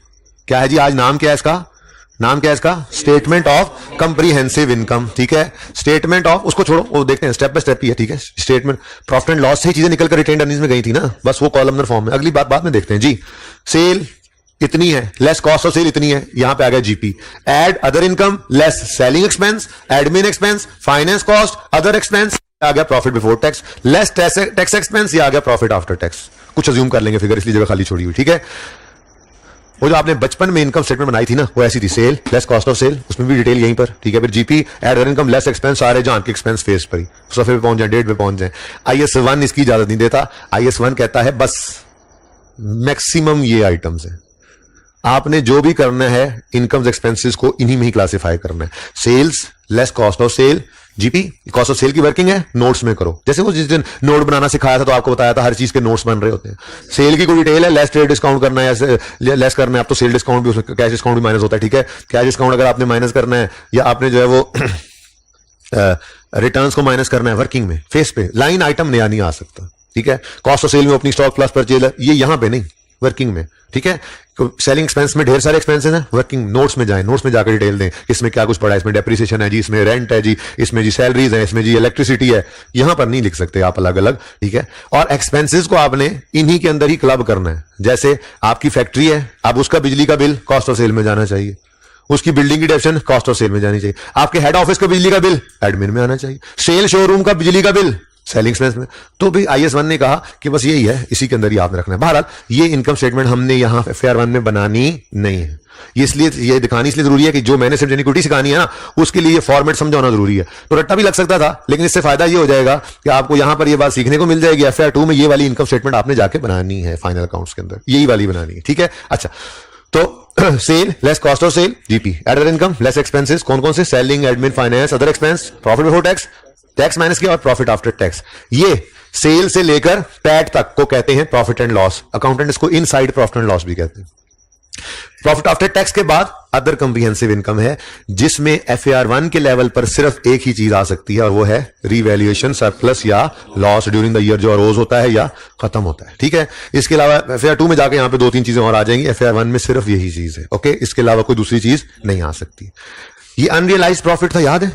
क्या है जी, आज नाम क्या है इसका? नाम क्या है इसका? स्टेटमेंट ऑफ कंप्रीहेंसिव इनकम, ठीक है। स्टेटमेंट ऑफ, उसको छोड़ो, वो देखते हैं स्टेप बाय स्टेप ही है, ठीक है। स्टेटमेंट प्रॉफिट एंड लॉस से ही चीजें निकलकर रिटेन्ड अर्निंग्स में गई थी ना, बस वो कॉलमनर फॉर्म में, अगली बात बाद में देखते हैं जी। सेल इतनी है, लेस कॉस्ट ऑफ सेल इतनी है, यहां पे आ गया GP. Add other income less selling expense, admin expense, finance cost, other expense, आ गया profit before tax, less tax expense, ये आ गया प्रॉफिट आफ्टर टैक्स। कुछ अज्यूम कर लेंगे फिगर, इसलिए जगह खाली छोड़ी हुई, ठीक है। वो जो आपने बचपन में इनकम स्टेटमेंट बनाई थी ना, वो ऐसी थी, sale less cost of sale, उसमें भी डिटेल यहीं पर, ठीक है। फिर GP add other income less expense, सारे जान के एक्सपेंस फेस पर ही सफे पे पहुंच जाए, डेट पे पहुंच जाए। IAS 1 इसकी इजाजत नहीं देता, IAS 1 कहता है बस मैक्सिमम ये आइटम्स है, आपने जो भी करना है इनकम्स एक्सपेंसेस को इन्हीं में ही क्लासिफाई करना है। Sales less cost of sale, GP cost of sale की वर्किंग है, नोट्स में करो। जैसे वो जिस दिन नोट बनाना सिखाया था तो आपको बताया था हर चीज के नोट्स बन रहे होते हैं। सेल की कोई डिटेल है, लेस ट्रेड डिस्काउंट करना है, लेस करना है, आप तो सेल डिस्काउंट भी, कैश डिस्काउंट भी माइनस होता है, ठीक है। कैश डिस्काउंट अगर आपने माइनस करना है, या आपने जो है वो रिटर्न्स को माइनस करना है वर्किंग में, फेस पे लाइन आइटम नया नहीं आ सकता, ठीक है। कॉस्ट ऑफ सेल में ओपनिंग स्टॉक प्लस परचेज, ये यहां पे नहीं, वर्किंग में, ठीक है। सेलिंग एक्सपेंस में ढेर सारे एक्सपेंसेस हैं, वर्किंग नोट्स में जाएं, नोट्स में जाकर डिटेल दें, इसमें क्या कुछ पड़ा है, इसमें डेप्रिसिएशन है जी, इसमें रेंट है जी, इसमें जी सैलरीज है, इसमें जी इलेक्ट्रिसिटी है, यहां पर नहीं लिख सकते आप अलग अलग, ठीक है। और एक्सपेंसेस को आपने इन्हीं के अंदर ही क्लब करना है। जैसे आपकी फैक्ट्री है, अब उसका बिजली का बिल कॉस्ट ऑफ सेल में जाना चाहिए, उसकी बिल्डिंग की डेप्शन कॉस्ट ऑफ सेल में जानी चाहिए, आपके हेड ऑफिस का बिजली का बिल एडमिन में आना चाहिए, सेल शोरूम का बिजली का बिल सेलिंग एक्सपेंस में। तो भी IAS 1 ने कहा कि बस यही है, इसी के अंदर याद रखना है। बहरहाल ये इनकम स्टेटमेंट हमने यहां FAR 1 में बनानी नहीं है, इसलिए ये दिखानी इसलिए जरूरी है कि जो मैंने सिर्फ इक्विटी सिखानी है ना, उसके लिए फॉर्मेट समझाना जरूरी है। तो रट्टा भी लग सकता था, लेकिन इससे फायदा ये हो जाएगा कि आपको यहां पर ये बात सीखने को मिल जाएगी, FAR 2 में ये वाली इनकम स्टेटमेंट आपने जाके बनानी है, फाइनल अकाउंट्स के अंदर यही वाली बनानी है, ठीक है। अच्छा, तो sale less cost of sale, GP, other income less expenses, कौन कौन से? Selling, admin, finance, other expense, profit before tax, tax minus किया, और प्रॉफिट आफ्टर टैक्स। ये सेल से लेकर पैट तक को कहते हैं प्रॉफिट एंड लॉस, अकाउंटेंट इसको इनसाइड प्रॉफिट एंड लॉस भी कहते हैं। प्रॉफिट आफ्टर टैक्स के बाद अदर कंप्रीहेंसिव इनकम है, जिसमें FAR 1 के लेवल पर सिर्फ एक ही चीज आ सकती है, और वो है रिवैल्यूएशन सरप्लस या लॉस ड्यूरिंग द ईयर, जो अरोज होता है या खत्म होता है, ठीक है। इसके अलावा FAR 2 में जाके यहां पे 2-3 चीजें और आ जाएंगी, FAR 1 में सिर्फ यही चीज है, ओके। इसके अलावा कोई दूसरी चीज नहीं आ सकती। ये अनरियलाइज्ड प्रॉफिट था, याद है?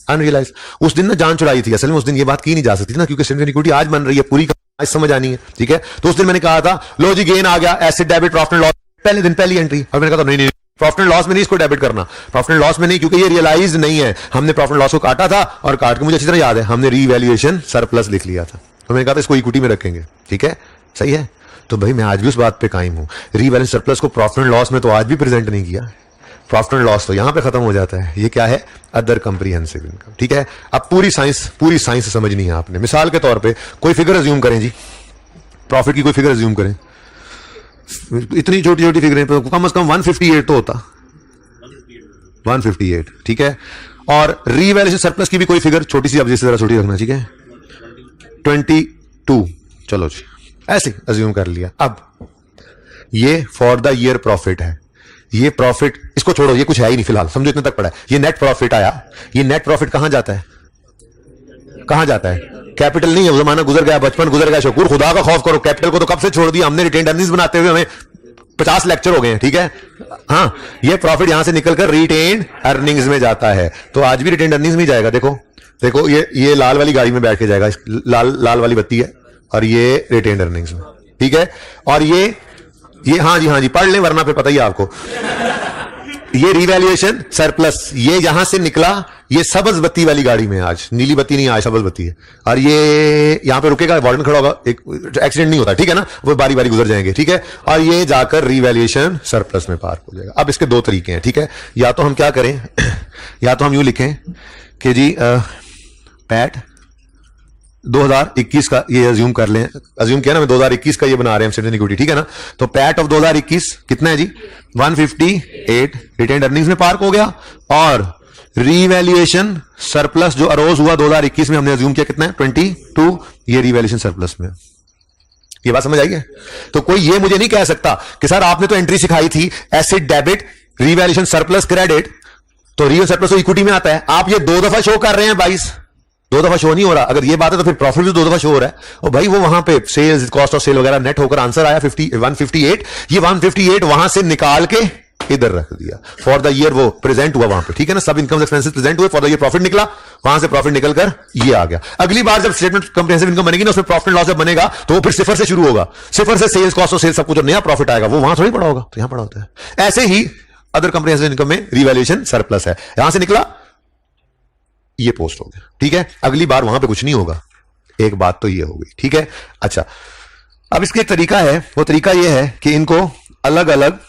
अनरियलाइज उस दिन ना जान चुराई थी, असल में उस दिन ये बात की नहीं जा सकती ना, क्योंकि सिर्फ इक्विटी आज बन रही है, पूरी आज समझ आनी है, ठीक है। तो उस दिन मैंने कहा था लो जी गेन आ गया, asset debit profit and loss, पहले दिन पहली एंट्री। और मैंने कहा था नहीं प्रॉफिट एंड लॉस में नहीं इसको डेबिट करना, प्रॉफिट एंड लॉस में नहीं, क्योंकि ये रियलाइज नहीं है। हमने प्रॉफिट एंड लॉस को काटा था और काट के मुझे अच्छी तरह याद है हमने रीवैल्यूएशन सरप्लस लिख लिया था। तो मैंने कहा था इसको इक्विटी में रखेंगे, ठीक है, सही है। तो भाई मैं आज भी उस बात पे कायम हूं, रीवैल्यूएशन सरप्लस को प्रॉफिट एंड लॉस में तो आज भी प्रेजेंट नहीं किया। प्रॉफिट एंड लॉस तो यहां पे खत्म हो जाता है। ये क्या है? अदर कंप्रीहेंसिव इनकम, ठीक है। अब पूरी साइंस समझनी है आपने। मिसाल के तौर पे कोई फिगर अज्यूम करें जी, प्रॉफिट की कोई फिगर अज्यूम करें, इतनी छोटी छोटी फिगरें पे कम से कम 158 तो होता, 158, ठीक है। और रीवैल्यूएशन सरप्लस की भी कोई फिगर छोटी सी, अब जैसे जरा छोटी रखना, ठीक है, 22, चलो जी ऐसे अज्यूम कर लिया। अब ये फॉर द ईयर प्रॉफिट है, ये प्रॉफिट इसको छोड़ो, ये कुछ है ही नहीं फिलहाल, समझो इतने तक पड़ा है। ये नेट प्रॉफिट आया, ये नेट प्रॉफिट कहां जाता है? कहां जाता है? कैपिटल नहीं है, वो जमाना गुजर गया, बचपन गुजर गया। शकूर खुदा का खौफ करो, कैपिटल को तो कब से छोड़ दिया हमने। रिटेन्ड अर्निंग्स बनाते हुए हमें 50 लेक्चर हो गए हैं, ठीक है। हाँ, ये प्रॉफिट यहां से निकलकर रिटेन्ड अर्निंग्स में जाता है, तो आज भी रिटेन्ड अर्निंग्स में जाएगा। देखो देखो, ये लाल वाली गाड़ी में बैठ के जाएगा, लाल वाली बत्ती है, और ये रिटेन्ड अर्निंग्स में, ठीक है। और ये हाँ जी पढ़ लें वरना फिर पता ही आपको। ये रिवैल्यूएशन सरप्लस ये यहां से निकला, ये सबज बत्ती वाली गाड़ी में, आज नीली बत्ती नहीं, आज सबज बत्ती है। और ये यहां पे रुकेगा, वार्डन खड़ा होगा, एक एक्सीडेंट नहीं होता, ठीक है ना, वो बारी बारी गुजर जाएंगे, ठीक है। और ये जाकर रिवैल्यूएशन सरप्लस में पार्क हो जाएगा। अब इसके दो तरीके हैं, ठीक है। या तो हम क्या करें, या तो हम यूं लिखें कि जी पैट 2021 का ये अज्यूम कर लें, अज्यूम किया ना, मैं 2021 का ये बना रहे हैं हम इक्विटी, ठीक है ना। तो पैट ऑफ 2021 कितना है जी? 158 रिटेन्ड अर्निंग्स में पार्क हो गया। और रीवैल्यूएशन सरप्लस जो अरोज हुआ 2021 में, हमने अज्यूम किया कितना है? 22, ये रीवैल्यूएशन सरप्लस में। ये बात समझ आई है? तो कोई ये मुझे नहीं कह सकता कि सर आपने तो एंट्री सिखाई थी asset debit revaluation surplus credit, तो रियल सरप्लस तो इक्विटी में आता है। आप ये 2 दफा शो कर रहे हैं 22, 2 दफा शो नहीं हो रहा। अगर ये बात है तो फिर प्रॉफिट भी 2 दफा शो हो रहा है। और भाई वो वहां पे सेल्स, कॉस्ट ऑफ सेल वगैरह नेट होकर आंसर आया 158। ये 158 वहां से निकाल के इधर रख दिया, फॉर द ईयर वो प्रेजेंट हुआ वहां पे, ठीक है ना। सब इनकम एक्सपेंसेस प्रेजेंट हुए, फॉर द ईयर प्रॉफिट निकला, वहां से प्रॉफिट निकलकर ये आ गया। अगली बार जब स्टेटमेंट कंप्रिहेंसिव इनकम बनेगी ना, उसमें प्रॉफिट लॉस जब बनेगा तो वो फिर सिफर से शुरू होगा, सिफर से सेल्स, कॉस्ट ऑफ सेल सब कुछ, जो नया प्रॉफिट आएगा वो वहां थोड़ी पड़ा होगा, तो यहां पड़ा होता है। ऐसे ही अदर कंप्रिहेंसिव इनकम में रीवैल्यूएशन सरप्लस है, यहां से निकला, ये पोस्ट हो गया, ठीक है। अगली बार वहां पे कुछ नहीं होगा, एक बात तो ये हो गई, ठीक है। अच्छा, अब इसका एक तरीका है, वो तरीका ये है कि इनको अलग अलग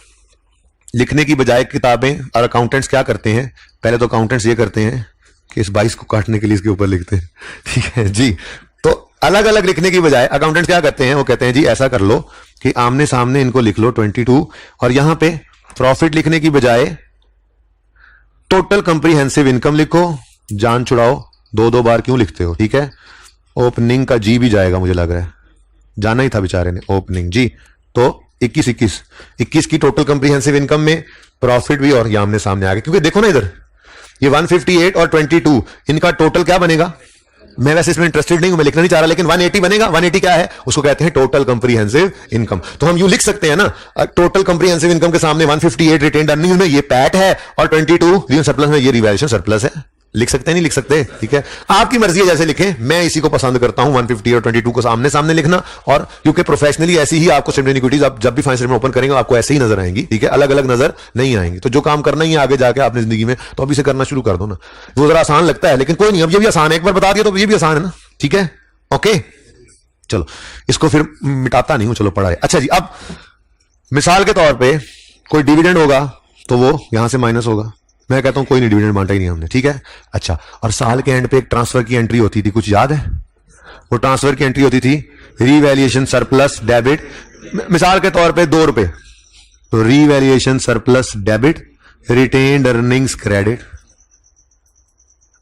लिखने की बजाय किताबें, और अकाउंटेंट्स क्या करते हैं, पहले तो अकाउंटेंट्स ये करते हैं कि इस 22 को काटने के लिए इसके ऊपर लिखते हैं, ठीक है जी। तो अलग अलग लिखने की बजाय अकाउंटेंट्स क्या करते हैं, वो कहते हैं जी ऐसा कर लो कि आमने सामने इनको लिख लो 22, और यहां पे प्रॉफिट लिखने की बजाय टोटल कंप्रीहेंसिव इनकम लिखो, जान छुड़ाओ, 2 बार क्यों लिखते हो, ठीक है। ओपनिंग का जी भी जाएगा, मुझे लग रहा है जाना ही था बेचारे ने, ओपनिंग जी। तो 21 की टोटल कंप्रीहेंसिव इनकम में प्रॉफिट भी और ये आमने सामने आ गए, क्योंकि देखो ना इधर ये 158 और 22 इनका टोटल क्या बनेगा। मैं वैसे इसमें इंटरेस्टेड नहीं हूं, मैं लिखना नहीं चाह रहा, लेकिन 180 बनेगा। 180 क्या है, उसको कहते हैं टोटल कंप्रीहेंसिव इनकम। तो हम यूं लिख सकते हैं ना, टोटल कंप्रीहेंसिव इनकम के सामने 158 रिटेन्ड अर्निंग्स में ये पैट है, और 22 रियल सरप्लस में ये रिवैल्यूएशन सरप्लस है। लिख सकते हैं, नहीं लिख सकते, ठीक है, आपकी मर्जी है जैसे लिखें। मैं इसी को पसंद करता हूं 150 और 22 को सामने सामने लिखना, और क्योंकि प्रोफेशनली ऐसी ही आपको स्टेटमेंट इक्विटीज आप जब भी फाइनेंस स्टेटमेंट ओपन करेंगे आपको ऐसे ही नजर आएंगी, ठीक है, अलग अलग नजर नहीं आएंगी। तो जो काम करना ही है आगे जाके आपने जिंदगी में, तो अभी से करना शुरू कर दो ना। वो जरा आसान लगता है, लेकिन कोई नहीं, अब ये भी आसान है, एक बार बता दिया तो ये भी आसान है ना, ठीक है, ओके। चलो इसको फिर मिटाता नहीं हूं, चलो पढ़ा है। अच्छा जी, अब मिसाल के तौर पर कोई डिविडेंड होगा तो वो यहां से माइनस होगा। मैं कहता हूं कोई नहीं, डिविडेंड बांटा ही नहीं हमने, ठीक है। अच्छा, और साल के एंड पे एक ट्रांसफर की एंट्री होती थी, कुछ याद है? वो ट्रांसफर की एंट्री होती थी रीवैल्यूएशन सरप्लस डेबिट, मिसाल के तौर पे 2 रुपए, तो revaluation surplus debit retained earnings credit.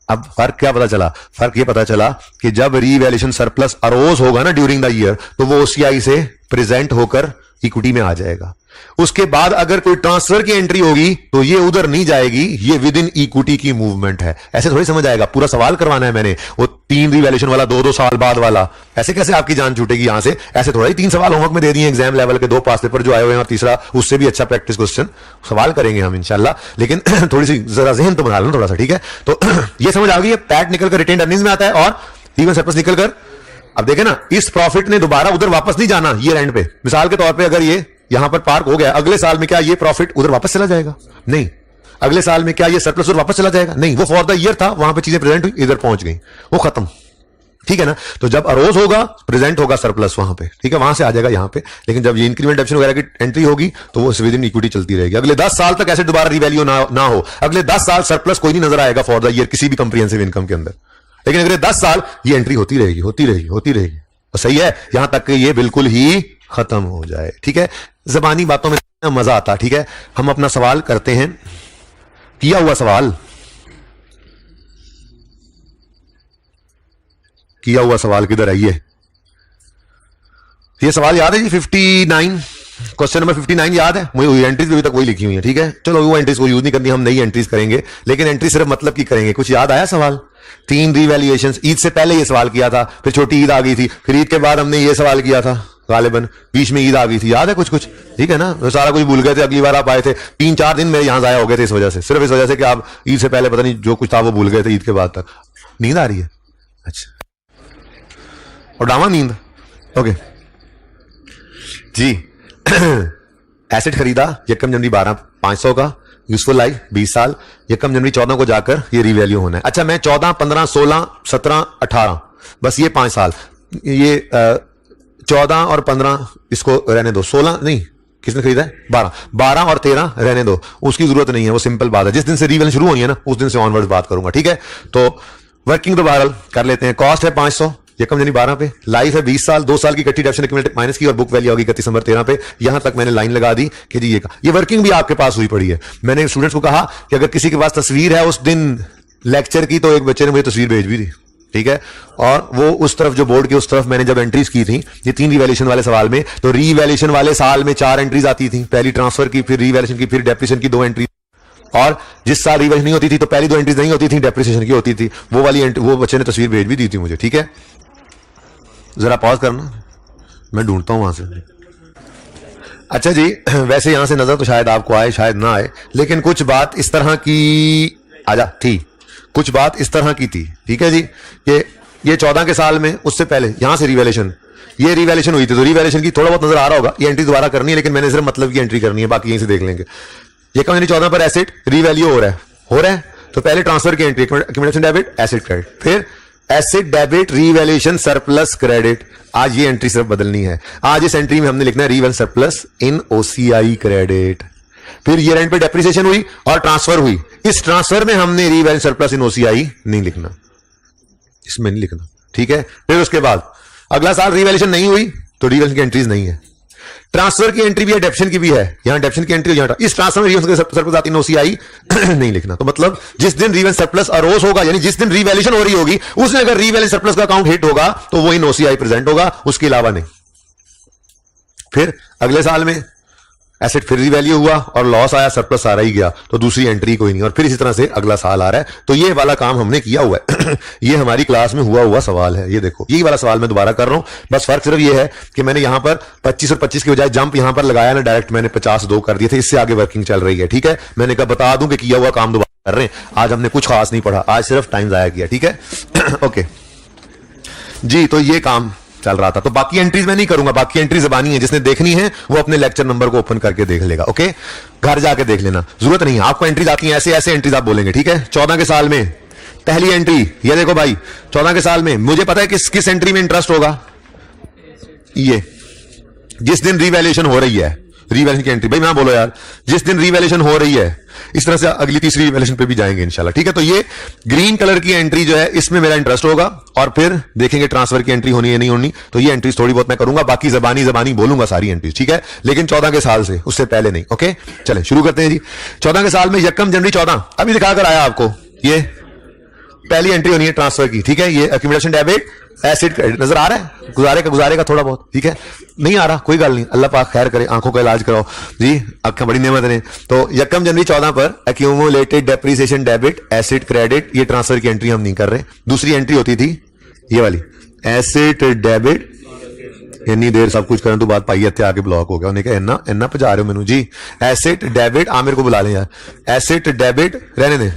अब फर्क क्या पता चला? फर्क ये पता चला कि जब रीवैल्यूएशन सरप्लस अरोज होगा ना ड्यूरिंग द ईयर, तो वो ओसीआई से प्रेजेंट होकर इक्विटी में आ जाएगा। उसके बाद अगर कोई ट्रांसफर की एंट्री होगी तो ये उधर नहीं जाएगी, ये विद इन इक्विटी की मूवमेंट है। ऐसे थोड़ी समझ आएगा, पूरा सवाल करवाना है मैंने, वो 3 रिवैल्यूएशन वाला 2-2 साल बाद वाला, ऐसे कैसे आपकी जान छूटेगी यहां से? ऐसे थोड़ा ही 3 सवाल होमवर्क में दे दिए एग्जाम लेवल के, 2 पास पेपर जो आए हुए हैं, और तीसरा उससे भी अच्छा प्रैक्टिस क्वेश्चन सवाल करेंगे हम इंशाल्लाह, लेकिन थोड़ी सी जरा जहन तो बना लेना थोड़ा सा, ठीक है। तो ये समझ आ गई है, पैट निकलकर रिटेन्ड अर्निंग्स में आता है और रिटेन्ड सरप्लस निकलकर अब देखे ना, इस प्रॉफिट ने दोबारा उधर वापस नहीं जाना ईयर एंड पे। मिसाल के तौर पे अगर ये यहां पर पार्क हो गया, अगले साल में क्या ये प्रॉफिट उधर वापस चला जाएगा? नहीं। अगले साल में क्या ये सरप्लस उधर वापस चला जाएगा? नहीं। वो फॉर द ईयर था, वहां पे चीजें प्रेजेंट हुई, इधर पहुंच गई, वो खत्म। ठीक है ना? तो जब अरोज होगा, प्रेजेंट होगा सरप्लस वहां पे, ठीक है, वहां से आ जाएगा यहां पे। लेकिन जब ये इंक्रीमेंट ऑप्शन वगैरह की एंट्री होगी तो वो विद इन इक्विटी चलती रहेगी। अगले 10 साल तक ऐसे दोबारा रिवैल्यू ना हो, अगले 10 साल सरप्लस कोई नहीं नजर आएगा फॉर द ईयर किसी भी कंप्रिहेंसिव इनकम के अंदर। लेकिन अगले 10 साल ये एंट्री होती रहेगी, होती रहेगी, होती रहेगी। और सही है, यहां तक कि ये बिल्कुल ही खत्म हो जाए। ठीक है, जबानी बातों में मजा आता। ठीक है, हम अपना सवाल करते हैं, किया हुआ सवाल, किया हुआ सवाल किधर है? ये सवाल याद है जी? 59, क्वेश्चन नंबर 59 याद है? मुझे एंट्रीज अभी तक वही लिखी हुई है। ठीक है, चलो वो एंट्रीज को यूज नहीं करनी, हम नई एंट्रीज करेंगे, लेकिन एंट्री सिर्फ मतलब की करेंगे। कुछ याद आया सवाल? 3 रिवैल्यूएशन, ईद से पहले ये सवाल किया था, फिर छोटी ईद आ गई थी, फिर ईद के बाद हमने ये सवाल किया था, गालिबन बीच में ईद आ गई थी, याद है कुछ कुछ? ठीक है ना, तो सारा कुछ भूल गए थे। अगली बार आप आए थे, 3-4 दिन मेरे यहां जाया हो गए थे इस वजह से, सिर्फ इस वजह से कि आप ईद से पहले पता नहीं जो कुछ था वो भूल गए थे, ईद के बाद तक। नींद आ रही है? अच्छा, और डामा नींद। ओके जी। एसेट खरीदा यकम जनवरी 500 का, यूजफुल लाइफ 20 साल, यकम जनवरी 14 को जाकर ये रिवैल्यू होना है। अच्छा, मैं 14, 15, 16, 17, 18, बस ये 5 साल, ये 14 और 15 इसको रहने दो, 16 नहीं, किसने खरीदा है? 12 और 13 रहने दो, उसकी जरूरत नहीं है, वो सिंपल बात है। जिस दिन से रिवैल्यू शुरू होनी है ना, उस दिन से ऑनवर्ड्स बात करूंगा। ठीक है, तो वर्किंग तो बहरहाल कर लेते हैं। कॉस्ट है 500 यकम जनवरी 12 पे, लाइफ है 20 साल, 2 साल की इकट्ठी डेप्शन एक्यूमुलेटेड माइनस की, और बुक वैल्यू होगी 31 दिसंबर 13 पे। यहां तक मैंने लाइन लगा दी कि जी ये वर्किंग भी आपके पास हुई पड़ी है। मैंने स्टूडेंट्स को कहा कि अगर किसी के पास तस्वीर है उस दिन लेक्चर की, तो एक बच्चे ने मुझे तस्वीर भेज भी दी। ठीक है, और वो उस तरफ जो बोर्ड के उस तरफ मैंने जब एंट्रीज की थी ये 3 रिवैल्यूएशन वाले सवाल में, तो रिवैल्यूएशन वाले साल में 4 एंट्रीज आती थी, पहली ट्रांसफर की, फिर रिवैल्यूएशन की, फिर डेप्रिसिएशन की 2 एंट्री, और जिस साल रिवैल्यूएशन नहीं होती थी तो पहली 2 एंट्रीज नहीं होती थी, डेप्रिसिएशन की होती थी, वो वाली वो बच्चे ने तस्वीर भेज भी दी थी मुझे। ठीक है, जरा पॉज करना, मैं ढूंढता हूं वहां से। अच्छा जी, वैसे यहां से नजर तो शायद आपको आए शायद ना आए, लेकिन कुछ बात इस तरह की आजा थी, कुछ बात इस तरह की थी। ठीक है जी, ये 14 के साल में, उससे पहले यहां से रिवैल्यूएशन, ये रिवैल्यूएशन हुई थी, तो रिवैल्यूएशन की थोड़ा बहुत नजर आ रहा होगा, ये एंट्री दोबारा करनी है, लेकिन मैंने सिर्फ मतलब की एंट्री करनी है, बाकी यहीं से देख लेंगे। ये कम 14 पर एसेट रिवैल्यू हो रहा है, तो पहले ट्रांसफर की entry, accumulation debit, asset credit, फिर asset debit, revaluation, surplus, credit. आज ये एंट्री सिर्फ बदलनी है, आज इस एंट्री में हमने लिखना है revaluation surplus in OCI credit. फिर ईयर एंड पे डेप्रिसिएशन हुई और ट्रांसफर हुई, इस ट्रांसफर में हमने रिवैल्यूएशन सरप्लस इन ओसीआई नहीं लिखना, इसमें नहीं लिखना। ठीक है, फिर उसके बाद अगला साल रिवैल्यूएशन नहीं हुई तो रिवैल्यूएशन की एंट्रीज नहीं है, ट्रांसफर की एंट्री भी है, डेप्शन की भी है, यहां डेप्शन की एंट्री, यहां इस ट्रांसफर में रिवैल्यूएशन सरप्लस आती है, ओसीआई नहीं लिखना। तो मतलब जिस दिन रिवैल्यूएशन सरप्लस अरोज होगा, यानी जिस दिन रिवैल्यूएशन हो रही होगी, उस दिन अगर रिवैल्यूएशन सरप्लस का अकाउंट हिट होगा तो वो इन ओसीआई प्रेजेंट होगा, उसके अलावा नहीं। फिर अगले साल में एसेट फिर रिवैल्यू हुआ और लॉस आया, सरप्लस आ ही गया, तो दूसरी एंट्री कोई नहीं, और फिर इसी तरह से अगला साल आ रहा है। तो ये वाला काम हमने किया हुआ है। ये हमारी क्लास में हुआ सवाल है, ये देखो, यही वाला सवाल मैं दोबारा कर रहा हूं, बस फर्क सिर्फ ये है कि मैंने यहां पर 25 और 25 की बजाय जंप यहां पर लगाया ना, डायरेक्ट मैंने 50-2 कर दिए थे, इससे आगे वर्किंग चल रही है। ठीक है, मैंने कहा बता दूं कि किया हुआ काम दोबारा कर रहे हैं, आज हमने कुछ खास नहीं पढ़ा, आज सिर्फ टाइम जाया किया। ठीक है, ओके जी, तो ये काम चल रहा था। तो बाकी एंट्रीज मैं नहीं करूंगा, बाकी एंट्री जबानी है, जिसने देखनी है वो अपने लेक्चर नंबर को ओपन करके देख लेगा। ओके, घर जाके देख लेना, जरूरत नहीं है, आपको एंट्रीज आती हैं, ऐसे ऐसे एंट्रीज आप बोलेंगे। ठीक है, 14 के साल में पहली एंट्री, ये देखो भाई, 14 के साल में मुझे पता है किस एंट्री में इंटरेस्ट होगा, ये जिस दिन रिवैल्यूएशन हो रही है, रिवैल्यूएशन की एंट्री, भाई मैं बोलो यार, जिस दिन रिवैल्यूएशन हो रही है, इस तरह से अगली तीसरी रिवैल्यूएशन पे भी जाएंगे इंशाल्लाह। ठीक है, तो ये ग्रीन कलर की एंट्री जो है, इसमें मेरा इंटरेस्ट होगा, और फिर देखेंगे ट्रांसफर की एंट्री होनी है नहीं होनी, तो ये एंट्रीज थोड़ी बहुत मैं करूंगा, बाकी जबानी बोलूंगा सारी एंट्रीज। ठीक है, लेकिन 14 के साल से, उससे पहले नहीं। ओके, चलें शुरू करते हैं जी। 14 के साल में यकम जनवरी 14 अभी दिखाकर आया आपको, ये पहली एंट्री होनी है ट्रांसफर की। ठीक है, ये एक्यूमुलेशन डेबिट, एसेट क्रेडिट नजर आ रहा है, गुजारेगा थोड़ा बहुत। ठीक है, नहीं आ रहा कोई गल नहीं, अल्लाह पाक खैर करे, आंखों का इलाज कराओ जी, आंखें बड़ी नेमत ने। तो यकम जनवरी 14 पर accumulated depreciation debit, asset credit, ये ट्रांसफर की एंट्री हम नहीं कर रहे। दूसरी एंट्री होती थी ये वाली, एसेट डेबिट, इतनी देर सब कुछ करने तो बाद पाई इतने आके ब्लॉक हो गया, उन्हें कहा इन्ना भजा रहे हो मैनू जी। एसेट डेबिट, आमिर को बुला लें यार, एसेट डेबिट रहने दें,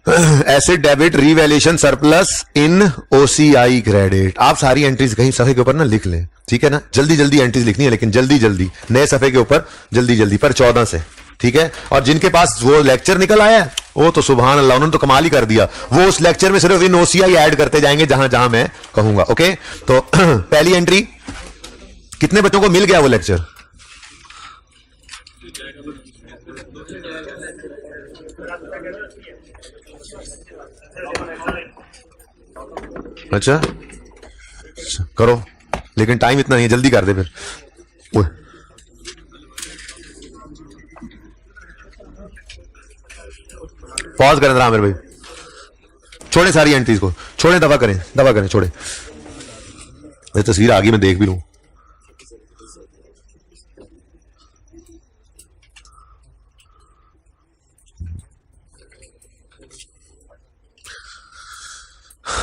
asset debit revaluation surplus in OCI credit. आप सारी एंट्रीज कहीं सफे के ऊपर ना लिख लें, ठीक है ना, जल्दी जल्दी एंट्रीज लिखनी है, लेकिन जल्दी जल्दी नए सफे के ऊपर जल्दी जल्दी पर 14 से, ठीक है। और जिनके पास वो लेक्चर निकल आया है वो तो सुभान अल्लाह, उन्होंने तो कमाल ही कर दिया, वो उस लेक्चर में सिर्फ इन ओसीआई ऐड करते जाएंगे जहां जहां मैं कहूंगा। ओके, तो पहली एंट्री, कितने बच्चों को मिल गया वो लेक्चर? अच्छा करो, लेकिन टाइम इतना नहीं है, जल्दी कर दे फिर। पॉज करें आमिर भाई, छोड़े सारी एंट्रीज को, छोड़े, दबा करें, छोड़े। ये तस्वीर आगे मैं देख भी लूं।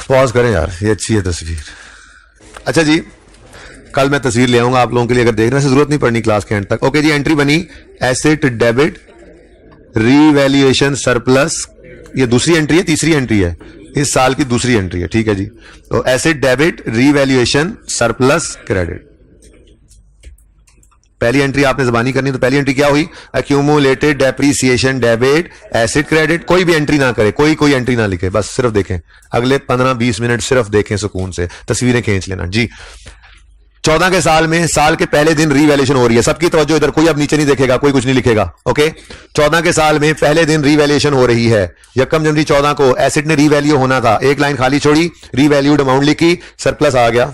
पॉज करें यार, ये अच्छी है तस्वीर। अच्छा जी, कल मैं तस्वीर ले आऊंगा आप लोगों के लिए, अगर देखने से जरूरत नहीं पड़नी क्लास के एंड तक। ओके जी, एंट्री बनी एसेट डेबिट रीवैल्यूएशन सरप्लस, ये दूसरी एंट्री है, तीसरी एंट्री है, इस साल की दूसरी एंट्री है, ठीक है जी। तो asset debit revaluation surplus credit, पहली एंट्री आपने जबानी करनी, तो पहली एंट्री क्या हुई? Accumulated depreciation debit asset credit. कोई भी एंट्री ना करे, कोई एंट्री ना लिखे, बस सिर्फ देखें, अगले 15-20 मिनट सिर्फ देखें सुकून से, तस्वीरें खींच लेना जी। 14 के साल में, साल के पहले दिन रीवैल्यूएशन हो रही है, सबकी तवज्जो इधर, कोई अब नीचे नहीं देखेगा, कोई कुछ नहीं लिखेगा। ओके, 14 के साल में पहले दिन रीवैल्यूएशन हो रही है, यकम जनवरी 14 को एसेट ने रीवैल्यू होना था, एक लाइन खाली छोड़ी, रीवैल्यूड अमाउंट लिखी, सरप्लस आ गया।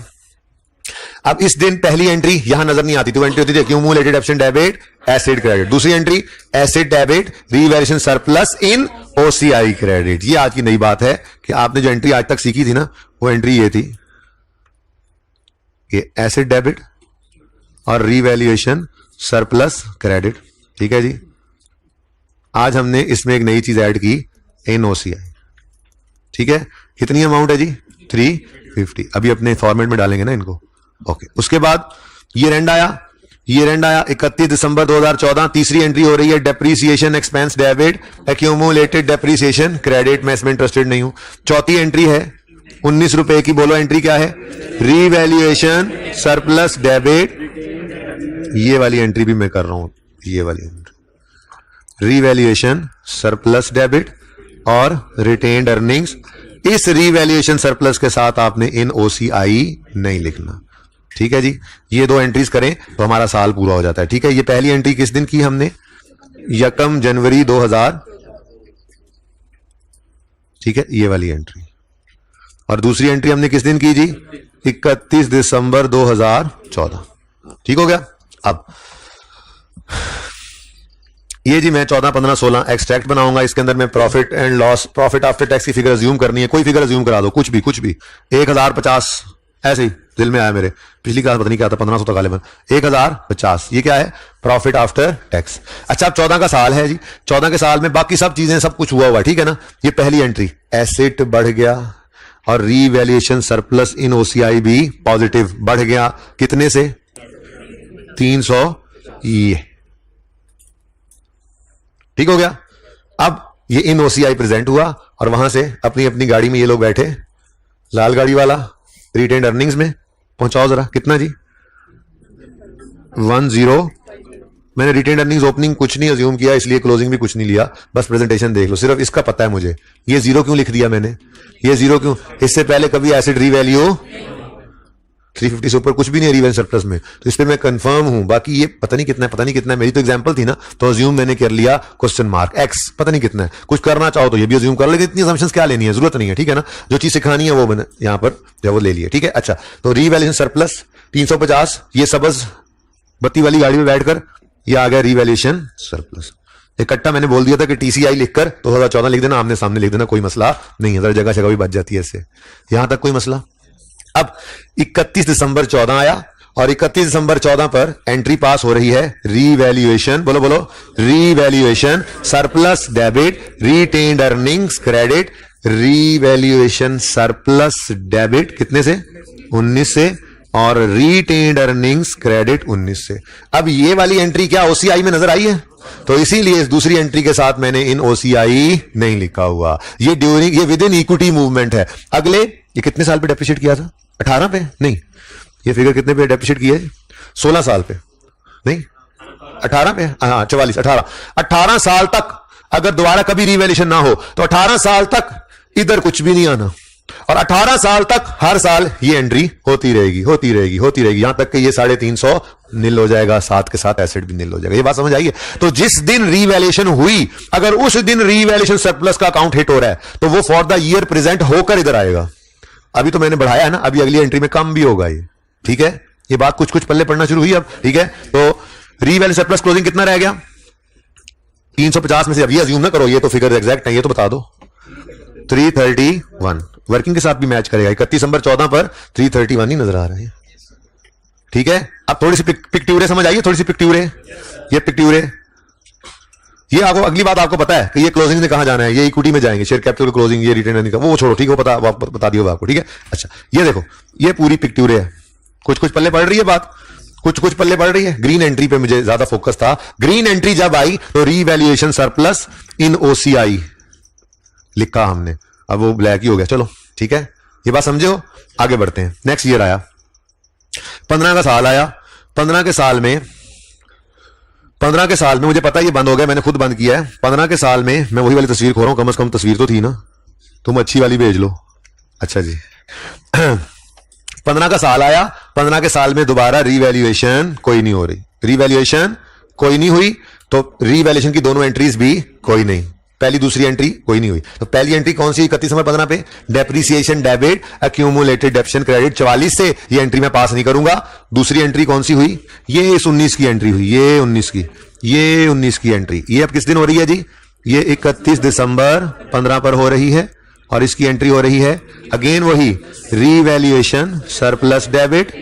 अब इस दिन पहली एंट्री यहां नजर नहीं आती, तो एंट्री होती थी एक्यूमुलेटेड डेप्ट डेबिट एसेट क्रेडिट। दूसरी entry asset debit revaluation surplus in OCI credit. ये आज की नई बात है कि आपने जो एंट्री आज तक सीखी थी ना, वो एंट्री ये थी, ये एसेट डेबिट और रीवैल्यूएशन सरप्लस क्रेडिट, ठीक है जी। आज हमने इसमें एक नई चीज ऐड की, इन ओसीआई, ठीक है। कितनी अमाउंट है जी? 350। अभी अपने फॉर्मेट में डालेंगे ना इनको। ओके, उसके बाद ये रेंड आया 31 दिसंबर 2014, तीसरी एंट्री हो रही है depreciation expense debit accumulated depreciation credit, मैं इसमें इंटरेस्टेड नहीं हूं। चौथी एंट्री है 19 रुपए की, बोलो एंट्री क्या है? रीवैल्यूएशन सरप्लस डेबिट, ये वाली एंट्री भी मैं कर रहा हूं, ये वाली एंट्री रीवैल्यूएशन सरप्लस डेबिट और रिटेन्ड अर्निंग्स। इस रीवैल्यूएशन सरप्लस के साथ आपने इन ओसीआई नहीं लिखना, ठीक है जी। ये दो एंट्रीज करें तो हमारा साल पूरा हो जाता है, ठीक है। ये पहली एंट्री किस दिन की हमने? यकम जनवरी 2000, ठीक है, ये वाली एंट्री। और दूसरी एंट्री हमने किस दिन की जी? 31 दिसंबर 2014, ठीक हो गया। अब ये जी मैं 14, 15, 16 एक्सट्रैक्ट बनाऊंगा, इसके अंदर मैं profit and loss, profit after tax की फिगर अज्यूम करनी है, कोई फिगर अज्यूम करा दो, कुछ भी 1050, ऐसे ही दिल में आया मेरे, पिछली क्लास पता नहीं क्या था, 1500 तक गालिबन, 1050, ये क्या है? Profit after tax. अच्छा, अब 14 का साल है जी, 14 के साल में बाकी सब चीजें, सब कुछ हुआ, ठीक है ना। ये पहली एंट्री, एसेट बढ़ गया और रीवैल्यूएशन सरप्लस इन ओसीआई भी पॉजिटिव बढ़ गया, कितने से? 300, ये ठीक हो गया। अब ये इन ओसीआई प्रेजेंट हुआ और वहां से अपनी अपनी गाड़ी में ये लोग बैठे, लाल गाड़ी वाला रिटेन्ड अर्निंग्स में पहुंचाओ जरा, कितना जी? 10। मैंने रिटेन्ड अर्निंग्स ओपनिंग कुछ नहीं अज्यूम किया, इसलिए क्लोजिंग भी कुछ नहीं लिया, बस प्रेजेंटेशन देख लो, सिर्फ इसका पता है मुझे। ये 0 क्यों लिख दिया मैंने? ये 0 क्यों? इससे पहले कभी एसेट रीवैल्यू 350 से ऊपर कुछ भी नहीं है रीवैल्यू सरप्लस में, तो इस पे मैं कंफर्म हूं। बाकी ये पता नहीं कितना है, मेरी तो एग्जांपल थी ना, तो अज्यूम मैंने कर लिया क्वेश्चन मार्क x, पता नहीं कितना है। कुछ करना चाहो तो ये भी अज्यूम कर लो, लेकिन इतनी असम्पशंस क्या लेनी है, जरूरत नहीं है, ठीक है ना। जो चीज सिखानी है वो मैंने यहां पर जो वो ले लिया, ठीक है। अच्छा, तो रीवैल्यूएशन सरप्लस 350, ये सबज बत्ती वाली गाड़ी में बैठकर ये आ गया रीवैल्यूएशन सरप्लस। इकट्ठा मैंने बोल दिया था कि टीसीआई लिखकर 2014 लिख देना, आमने सामने लिख देना, कोई मसला नहीं है, जगह जगह भी बच जाती है इससे, यहां तक कोई मसला। अब 31 दिसंबर 14 आया और 31 दिसंबर 14 पर एंट्री पास हो रही है रीवैल्यूएशन, बोलो revaluation surplus debit retained earnings credit, revaluation surplus debit कितने से? 19 से, और रिटेन्ड अर्निंग्स क्रेडिट 19 से। अब ये वाली एंट्री क्या ओसीआई में नजर आई है? तो इसीलिए इस दूसरी एंट्री के साथ मैंने इन ओसीआई नहीं लिखा हुआ। ये ड्यूरिंग, ये विद इन इक्विटी मूवमेंट है। अगले ये कितने साल पे डेप्रिशिएट किया था? 18 पे नहीं, ये फिगर कितने पे डेप्रिशिएट किया है? 16 साल पे नहीं, 18 पे, हाँ 44, 18 साल तक अगर दोबारा कभी रिवैल्यूएशन ना हो तो 18 साल तक इधर कुछ भी नहीं आना, और 18 साल तक हर साल ये एंट्री होती रहेगी, होती रहेगी, होती रहेगी, यहां तक कि ये 350 नील हो जाएगा, साथ के साथ एसेट भी नील हो जाएगा। ये बात समझ आई है? तो जिस दिन रीवैल्यूएशन हुई, अगर उस दिन रीवैल्यूएशन सरप्लस का अकाउंट हिट हो रहा है तो वो फॉर द ईयर प्रेजेंट होकर इधर आएगा। अभी तो मैंने बढ़ाया है ना, अभी अगली एंट्री में कम भी होगा ये, ठीक है? ये बात कुछ कुछ पल्ले पड़ना शुरू हुई अब, ठीक है? तो रीवैल्यू सरप्लस क्लोजिंग कितना रह गया? 350 में से, अब ये अज्यूम ना करो, ये तो फिगर एग्जैक्ट है, ये तो बता दो। 331 वर्किंग के साथ भी मैच करेगा। 31 दिसंबर 14 पर 331 ही नजर आ रहा है, ठीक है? अब थोड़ी सी पिक्ट्यूरे समझ आइए, थोड़ी सी पिक्ट्यूरे, ये पिक्ट्यूरे, ये आपको अगली बात आपको पता है कि ये क्लोजिंग में कहां जाना है, ये इक्विटी में जाएंगे, शेयर कैपिटल क्लोजिंग, ये रिटेन अर्निंग का वो छोड़ो, ठीक है? बता दियो आपको, ठीक है? अच्छा ये देखो, ये पूरी पिक्ट्यूरे है, कुछ कुछ पल्ले पड़ रही है बात, कुछ कुछ पल्ले पड़ रही है। ग्रीन एंट्री पे मुझे ज्यादा फोकस था। ग्रीन एंट्री जब आई तो रीवैल्यूएशन सरप्लस इन ओसीआई लिखा हमने, अब वो ब्लैक ही हो गया, चलो ठीक है? ये बात समझे हो? आगे बढ़ते हैं। नेक्स्ट ईयर आया, 15 का साल आया। 15 के साल में मुझे पता है ये बंद हो गया, मैंने खुद बंद किया है। 15 के साल में मैं वही वाली तस्वीर खो रहा हूं, कम से कम तस्वीर तो थी ना, तुम अच्छी वाली भेज लो। अच्छा जी 15 का साल आया। 15 के साल में दोबारा रीवैल्यूएशन कोई नहीं हो रही, रीवैल्यूएशन कोई नहीं हुई, तो रीवैल्यूएशन की दोनों एंट्रीज भी कोई नहीं, पहली दूसरी एंट्री कोई नहीं हुई। तो पहली एंट्री कौन सी? 31 दिसंबर 15 पे डेप्रिसिएशन डेबिट एक्यूमुलेटेड डेप्शन क्रेडिट 44 से, ये एंट्री मैं पास नहीं करूंगा। दूसरी एंट्री कौन सी हुई? ये इस 19 की एंट्री हुई, ये 19 की, ये 19 की एंट्री। ये अब किस दिन हो रही है जी? ये 31 दिसंबर 15 पर हो रही है, और इसकी एंट्री हो रही है अगेन वही रीवैल्यूएशन सरप्लस डेबिट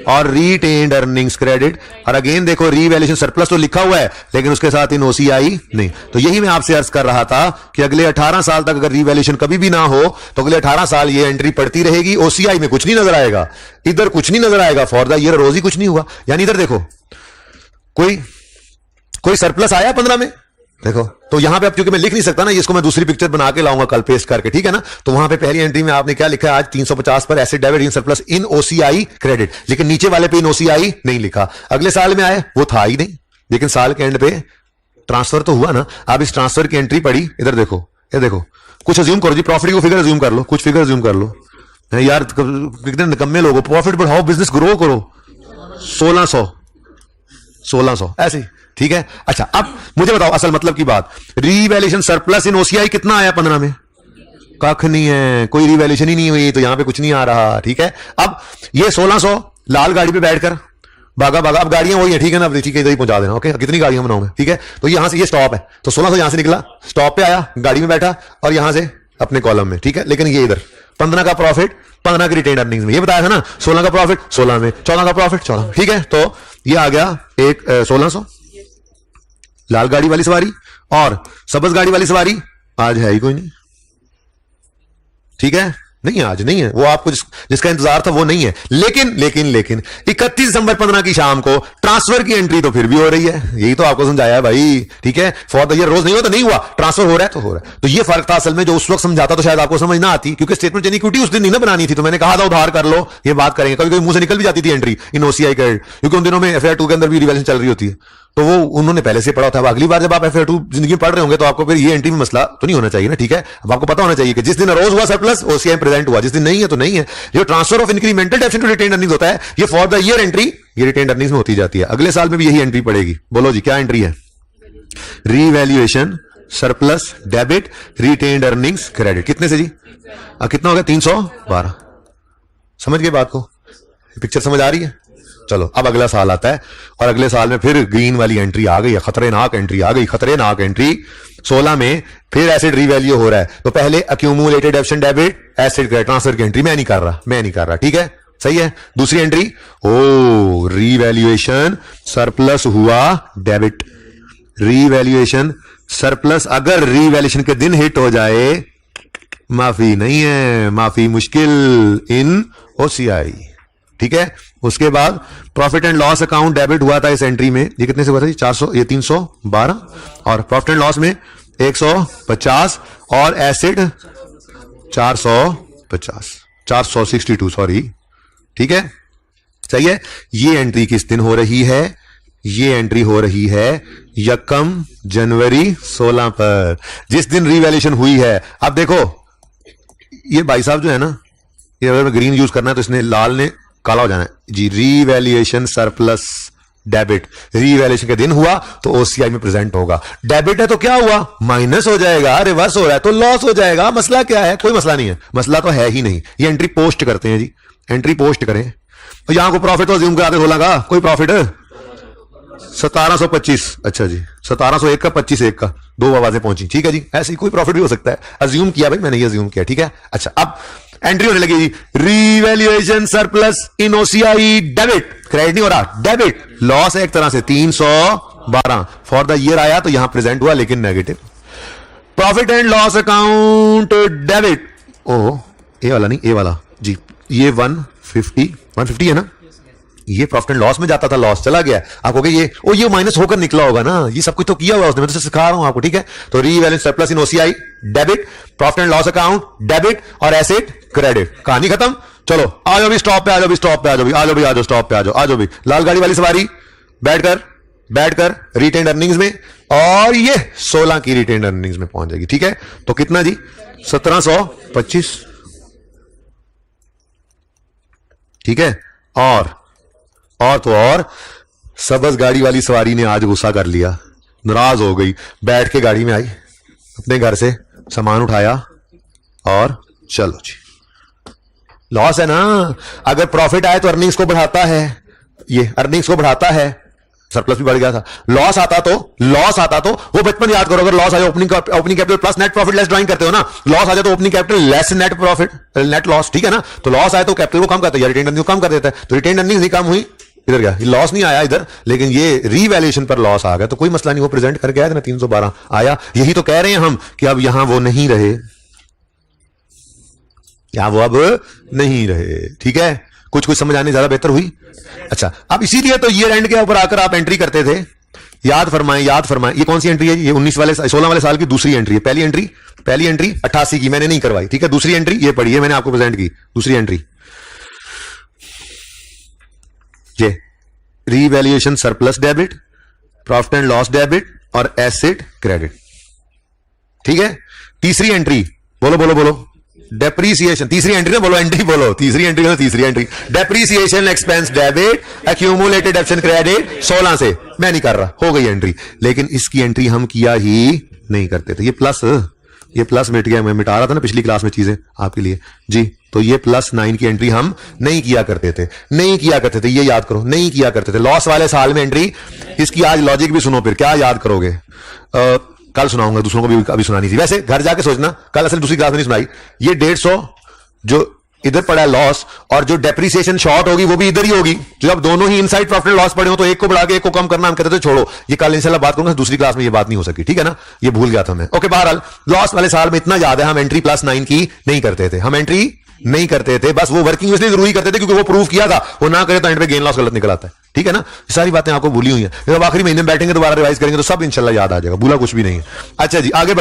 और रीटेन्ड अर्निंग्स क्रेडिट, और अगेन देखो रीवैल्यूएशन सरप्लस तो लिखा हुआ है लेकिन उसके साथ इन ओसीआई नहीं। तो यही मैं आपसे अर्ज कर रहा था कि अगले 18 साल तक अगर रीवैल्यूएशन कभी भी ना हो तो अगले 18 साल ये एंट्री पड़ती रहेगी। ओसीआई में कुछ नहीं नजर आएगा, इधर कुछ नहीं नजर आएगा, फॉर द ईयर रोज ही कुछ नहीं हुआ। यानी इधर देखो कोई सरप्लस आया 15 में, देखो। तो यहां पे अब क्योंकि मैं लिख नहीं सकता ना, इसको मैं दूसरी पिक्चर बना के लाऊंगा कल पेस्ट करके, ठीक है ना? तो वहां पे पहली एंट्री में आपने क्या लिखा है आज? 350 पर asset debit in surplus in OCI credit, लेकिन नीचे वाले पे इन ओसीआई नहीं लिखा। अगले साल में आए वो था ही नहीं, लेकिन साल के एंड पे ट्रांसफर तो हुआ ना। अब इस ट्रांसफर की एंट्री पड़ी, इधर देखो, ये देखो, कुछ अज्यूम करो जी, प्रॉफिट को फिगर अज्यूम कर लो, कुछ फिगर अज्यूम कर लो यार, कितने निकम्मे लोग हो। प्रॉफिट बढ़ाओ, बिजनेस ग्रो करो, 1600 ऐसे, ठीक है? अच्छा अब मुझे बताओ असल मतलब की बात, रीवैल्यूएशन सरप्लस इन ओसीआई कितना आया 15 में? कख नहीं है, कोई रीवैल्यूएशन ही नहीं हुई, तो यहां पे कुछ नहीं आ रहा, ठीक है? अब ये 1600 लाल गाड़ी पे बैठकर भागा, अब गाड़ियां वही है, ठीक है ना? ठीक है, इधर ही पहुंचा देना, ओके? कितनी गाड़ियां बनाऊं मैं, ठीक है? तो यहां से ये स्टॉप है, तो 1600 यहां से निकला, स्टॉप पे आया, गाड़ी में बैठा और यहां से अपने कॉलम में, ठीक है? लेकिन ये इधर 15 का प्रॉफिट 15 की रिटेन्ड अर्निंग्स में, ये बताया था ना, 16 का प्रॉफिट 16 में, 14 का प्रॉफिट 14 में, ठीक है? तो ये आ गया एक 1600 लाल गाड़ी वाली सवारी, और सबज गाड़ी वाली सवारी आज है ही कोई नहीं, ठीक है? नहीं, आज नहीं है, वो आपको जिसका इंतजार था वो नहीं है। लेकिन 31 दिसंबर 15 की शाम को ट्रांसफर की एंट्री तो फिर भी हो रही है, यही तो आपको समझाया है भाई, ठीक है? फॉर द ईयर रोज नहीं हुआ तो नहीं हुआ, ट्रांसफर हो रहा है तो हो रहा है। तो ये फर्क था असल में, जो उस वक्त समझाता तो शायद आपको समझ ना आती, क्योंकि स्टेटमेंट इक्विटी उस दिन नहीं ना बनानी थी, तो मैंने कहा था उधार कर लो, ये बात करेंगे। कभी कभी मुंह से निकल भी जाती थी एंट्री इन ओसीआई क्रेडिट, क्योंकि उन दिनों में FAR 2 के अंदर भी रिवैल्यूएशन चल रही होती है, तो वो उन्होंने पहले से पढ़ा था। अब अगली बार जब आप FAR 2 जिंदगी में पढ़ रहे होंगे तो आपको फिर ये एंट्री में मसला तो नहीं होना चाहिए ना, ठीक है? अब आपको पता होना चाहिए कि जिस दिन रोज हुआ सरप्लस ओसीआई प्रेजेंट हुआ, जिस दिन नहीं है तो नहीं है। जो transfer of incremental depreciation to retained earnings होता है, ये फॉर द ईयर एंट्री ये रिटेन्ड अर्निंग्स में होती जाती है। अगले साल में भी यही एंट्री पड़ेगी। बोलो जी क्या एंट्री है? Revaluation surplus debit retained earnings credit, कितने से जी? कितना हो गया? 312। समझ गए बात को? पिक्चर समझ आ रही है? चलो अब अगला साल आता है, और अगले साल में फिर ग्रीन वाली एंट्री आ गई, खतरनाक एंट्री आ गई, खतरनाक एंट्री। 16 में फिर एसेट रीवैल्यू हो रहा है, तो पहले एक्यूमुलेटेड डेप्शन डेबिट एसेट ट्रांसफर की एंट्री मैं नहीं कर रहा, ठीक है? सही है। दूसरी एंट्री, ओ रीवैल्यूएशन सरप्लस हुआ डेबिट, रीवैल्यूएशन सरप्लस अगर रीवैल्यूएशन के दिन हिट हो जाए, माफी नहीं है, माफी मुश्किल इन ओसीआई, ठीक है। उसके बाद profit and loss account debit हुआ था इस एंट्री में, ये कितने से हुआ था जी? 400, ये 312, और प्रॉफिट एंड लॉस में 150, और एसिड 450, 462, सॉरी, ठीक है, सही है। ये एंट्री किस दिन हो रही है? ये एंट्री हो रही है 1 जनवरी 16 पर, जिस दिन रीवैल्यूएशन हुई है। अब देखो ये भाई साहब जो है ना, ये अगर ग्रीन यूज करना है तो इसने लाल ने काला हो जाना है जी। रीवैल्यूएशन सरप्लस डेबिट, रीवैल्यूएशन के दिन हुआ तो ओसीआई में प्रेजेंट होगा। डेबिट है तो क्या हुआ? माइनस हो जाएगा, रिवर्स हो रहा है तो लॉस हो जाएगा। मसला क्या है? कोई मसला नहीं है, मसला तो है ही नहीं। ये एंट्री पोस्ट करते हैं जी, एंट्री पोस्ट करें तो यहां को प्रॉफिट तो अज्यूम कराते 16 का, कोई प्रॉफिट 1725, अच्छा जी 1701 का 25 का, दो आवाजें पहुंची, ठीक है जी। ऐसे ही कोई प्रॉफिट भी हो सकता है, अज्यूम किया भाई मैंने, ये अज्यूम किया, ठीक है। अच्छा अब एंट्री होने लगी जी, revaluation surplus in OCI debit, credit नहीं हो रहा, डेबिट, लॉस है एक तरह से 312 फॉर द ईयर आया तो यहां प्रेजेंट हुआ लेकिन negative. Profit and loss account debit, O A वाला नहीं, ए वाला जी, ये 150 है ना, ये प्रॉफिट एंड लॉस में जाता था, लॉस चला गया, आप कहोगे ये माइनस होकर निकला होगा ना, ये सब कुछ तो किया हुआ उसने, मैं तो सिखा रहा हूं आपको, ठीक है। तो revaluation surplus in OCI debit, profit and loss account debit, और एसेट क्रेडिट, कहानी खत्म। चलो आ जाओ भी स्टॉप पे, आ जाओ भी स्टॉप पे, आ जाओ भी, आ जाओ भी, आ जाओ स्टॉप पे, आ जाओ भी, लाल गाड़ी वाली सवारी, बैठकर रिटेन्ड अर्निंग्स में, और ये 16 की रिटेन्ड अर्निंग्स में पहुंच जाएगी, ठीक है। तो कितना जी? 1725, ठीक है। और तो और सबस गाड़ी वाली सवारी ने आज गुस्सा कर लिया, नाराज हो गई, बैठ के गाड़ी में आई, अपने घर से सामान उठाया और चलो जी। लॉस है ना, अगर प्रॉफिट आए तो अर्निंग्स को बढ़ाता है, ये अर्निंग्स को बढ़ाता है, सरप्लस भी बढ़ गया था। लॉस आता तो वो बचपन याद करो, अगर लॉस आ जाए opening capital plus net profit less drawing करते हो ना, लॉस आ जाए तो opening capital less net profit, net loss, ठीक है ना। तो लॉस आए तो कैपिटल को कम करता है, रिटेन अर्निंग को कम कर देता है, तो रिटेन अर्निंग नहीं कम हुई, इधर गया, लॉस नहीं आया इधर, लेकिन ये रीवैल्यूएशन पर लॉस आ गया, तो कोई मसला नहीं, वो प्रेजेंट करके आया था ना, 312 आया। यही तो कह रहे हैं हम कि अब यहां वो नहीं रहे, क्या वो अब नहीं रहे, ठीक है। कुछ समझ आने ज्यादा बेहतर हुई। अच्छा अब इसीलिए तो ईयर एंड के ऊपर आकर आप एंट्री करते थे, याद फरमाएं, ये कौन सी एंट्री है? ये 16 वाले साल की दूसरी एंट्री है। पहली एंट्री 88 की मैंने नहीं करवाई, ठीक है। दूसरी एंट्री ये पड़ी है, मैंने आपको प्रेजेंट की दूसरी एंट्री, ये revaluation surplus debit, profit and loss debit, और एसेट क्रेडिट, ठीक है। तीसरी एंट्री बोलो, डेप्रीसिएशन, तीसरी एंट्री ना बोलो, एंट्री बोलो, तीसरी entry depreciation expense debit, accumulated option credit 16 से मैं नहीं कर रहा, हो गई एंट्री। लेकिन इसकी एंट्री हम किया ही नहीं करते थे। ये प्लस मिट गया, मैं मिटा रहा था ना पिछली क्लास में चीजें आपके लिए जी। तो ये +9 की एंट्री हम नहीं किया करते थे, ये याद करो, नहीं किया करते थे। लॉस वाले साल में एंट्री, इसकी आज लॉजिक भी सुनो, फिर क्या याद करोगे, कल सुनाऊंगा, दूसरों को भी अभी सुनानी थी, वैसे घर जाके सोचना, कल असल दूसरी क्लास में नहीं सुनाई। ये 150 जो इधर पड़ा है लॉस, और जो डेप्रीसिएशन शॉर्ट होगी वो भी इधर ही होगी। जो अब दोनों ही इनसाइड प्रॉफिट लॉस पड़े हो तो एक को बढ़ा के एक को कम करना, हम कहते थे छोड़ो, ये कल इंशाल्लाह बात करूंगा, दूसरी क्लास में ये बात नहीं हो सकी, ठीक है ना, ये भूल गया था मैं। ओके, बहरहाल लॉस वाले साल में इतना याद है, हम एंट्री +9 की नहीं करते थे, बस वो वर्किंग इसलिए जरूरी करते थे क्योंकि वो प्रूव किया था, वो ना करे तो एंड पे गेन लॉस गलत निकल आता है, ठीक है ना। सारी बातें आपको भूली हुई हैं, जब आखिरी महीने में बैठेंगे दोबारा रिवाइज करेंगे तो सब इंशाल्लाह याद आ जाएगा, भूला कुछ भी नहीं है। अच्छा जी आगे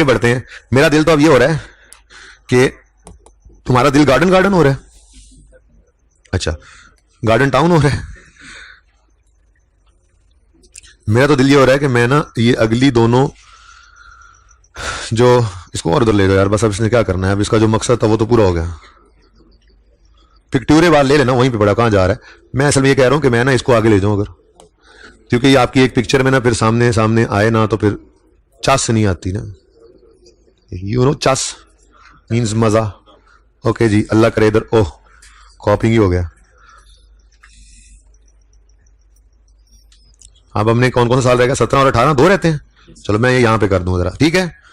बढ़ते हैं। मेरा दिल तो अब ये हो रहा है कि तुम्हारा दिल गार्डन हो रहा है, अच्छा गार्डन टाउन हो रहा है। मेरा तो दिल ये हो रहा है कि मैं ना ये अगली दोनों जो, इसको और उधर ले जाओ यार, बस अब इसने क्या करना है, अब इसका जो मकसद था वो तो पूरा हो गया। पिक्टोरे बाल ले लेना, वहीं पे बड़ा, कहां जा रहा है। मैं असल में ये कह रहा हूं कि मैं ना इसको आगे ले जाऊं अगर, क्योंकि ये आपकी एक पिक्चर में ना फिर सामने आए ना तो फिर चस नहीं आती ना, चस मीन्स मजा। ओके जी, अल्लाह करे इधर, ओह कॉपिंग ही हो गया। अब हमने कौन सा साल रहेगा, 17 और 18 दो रहते हैं, चलो मैं ये यहां पे कर दूं जरा, ठीक है।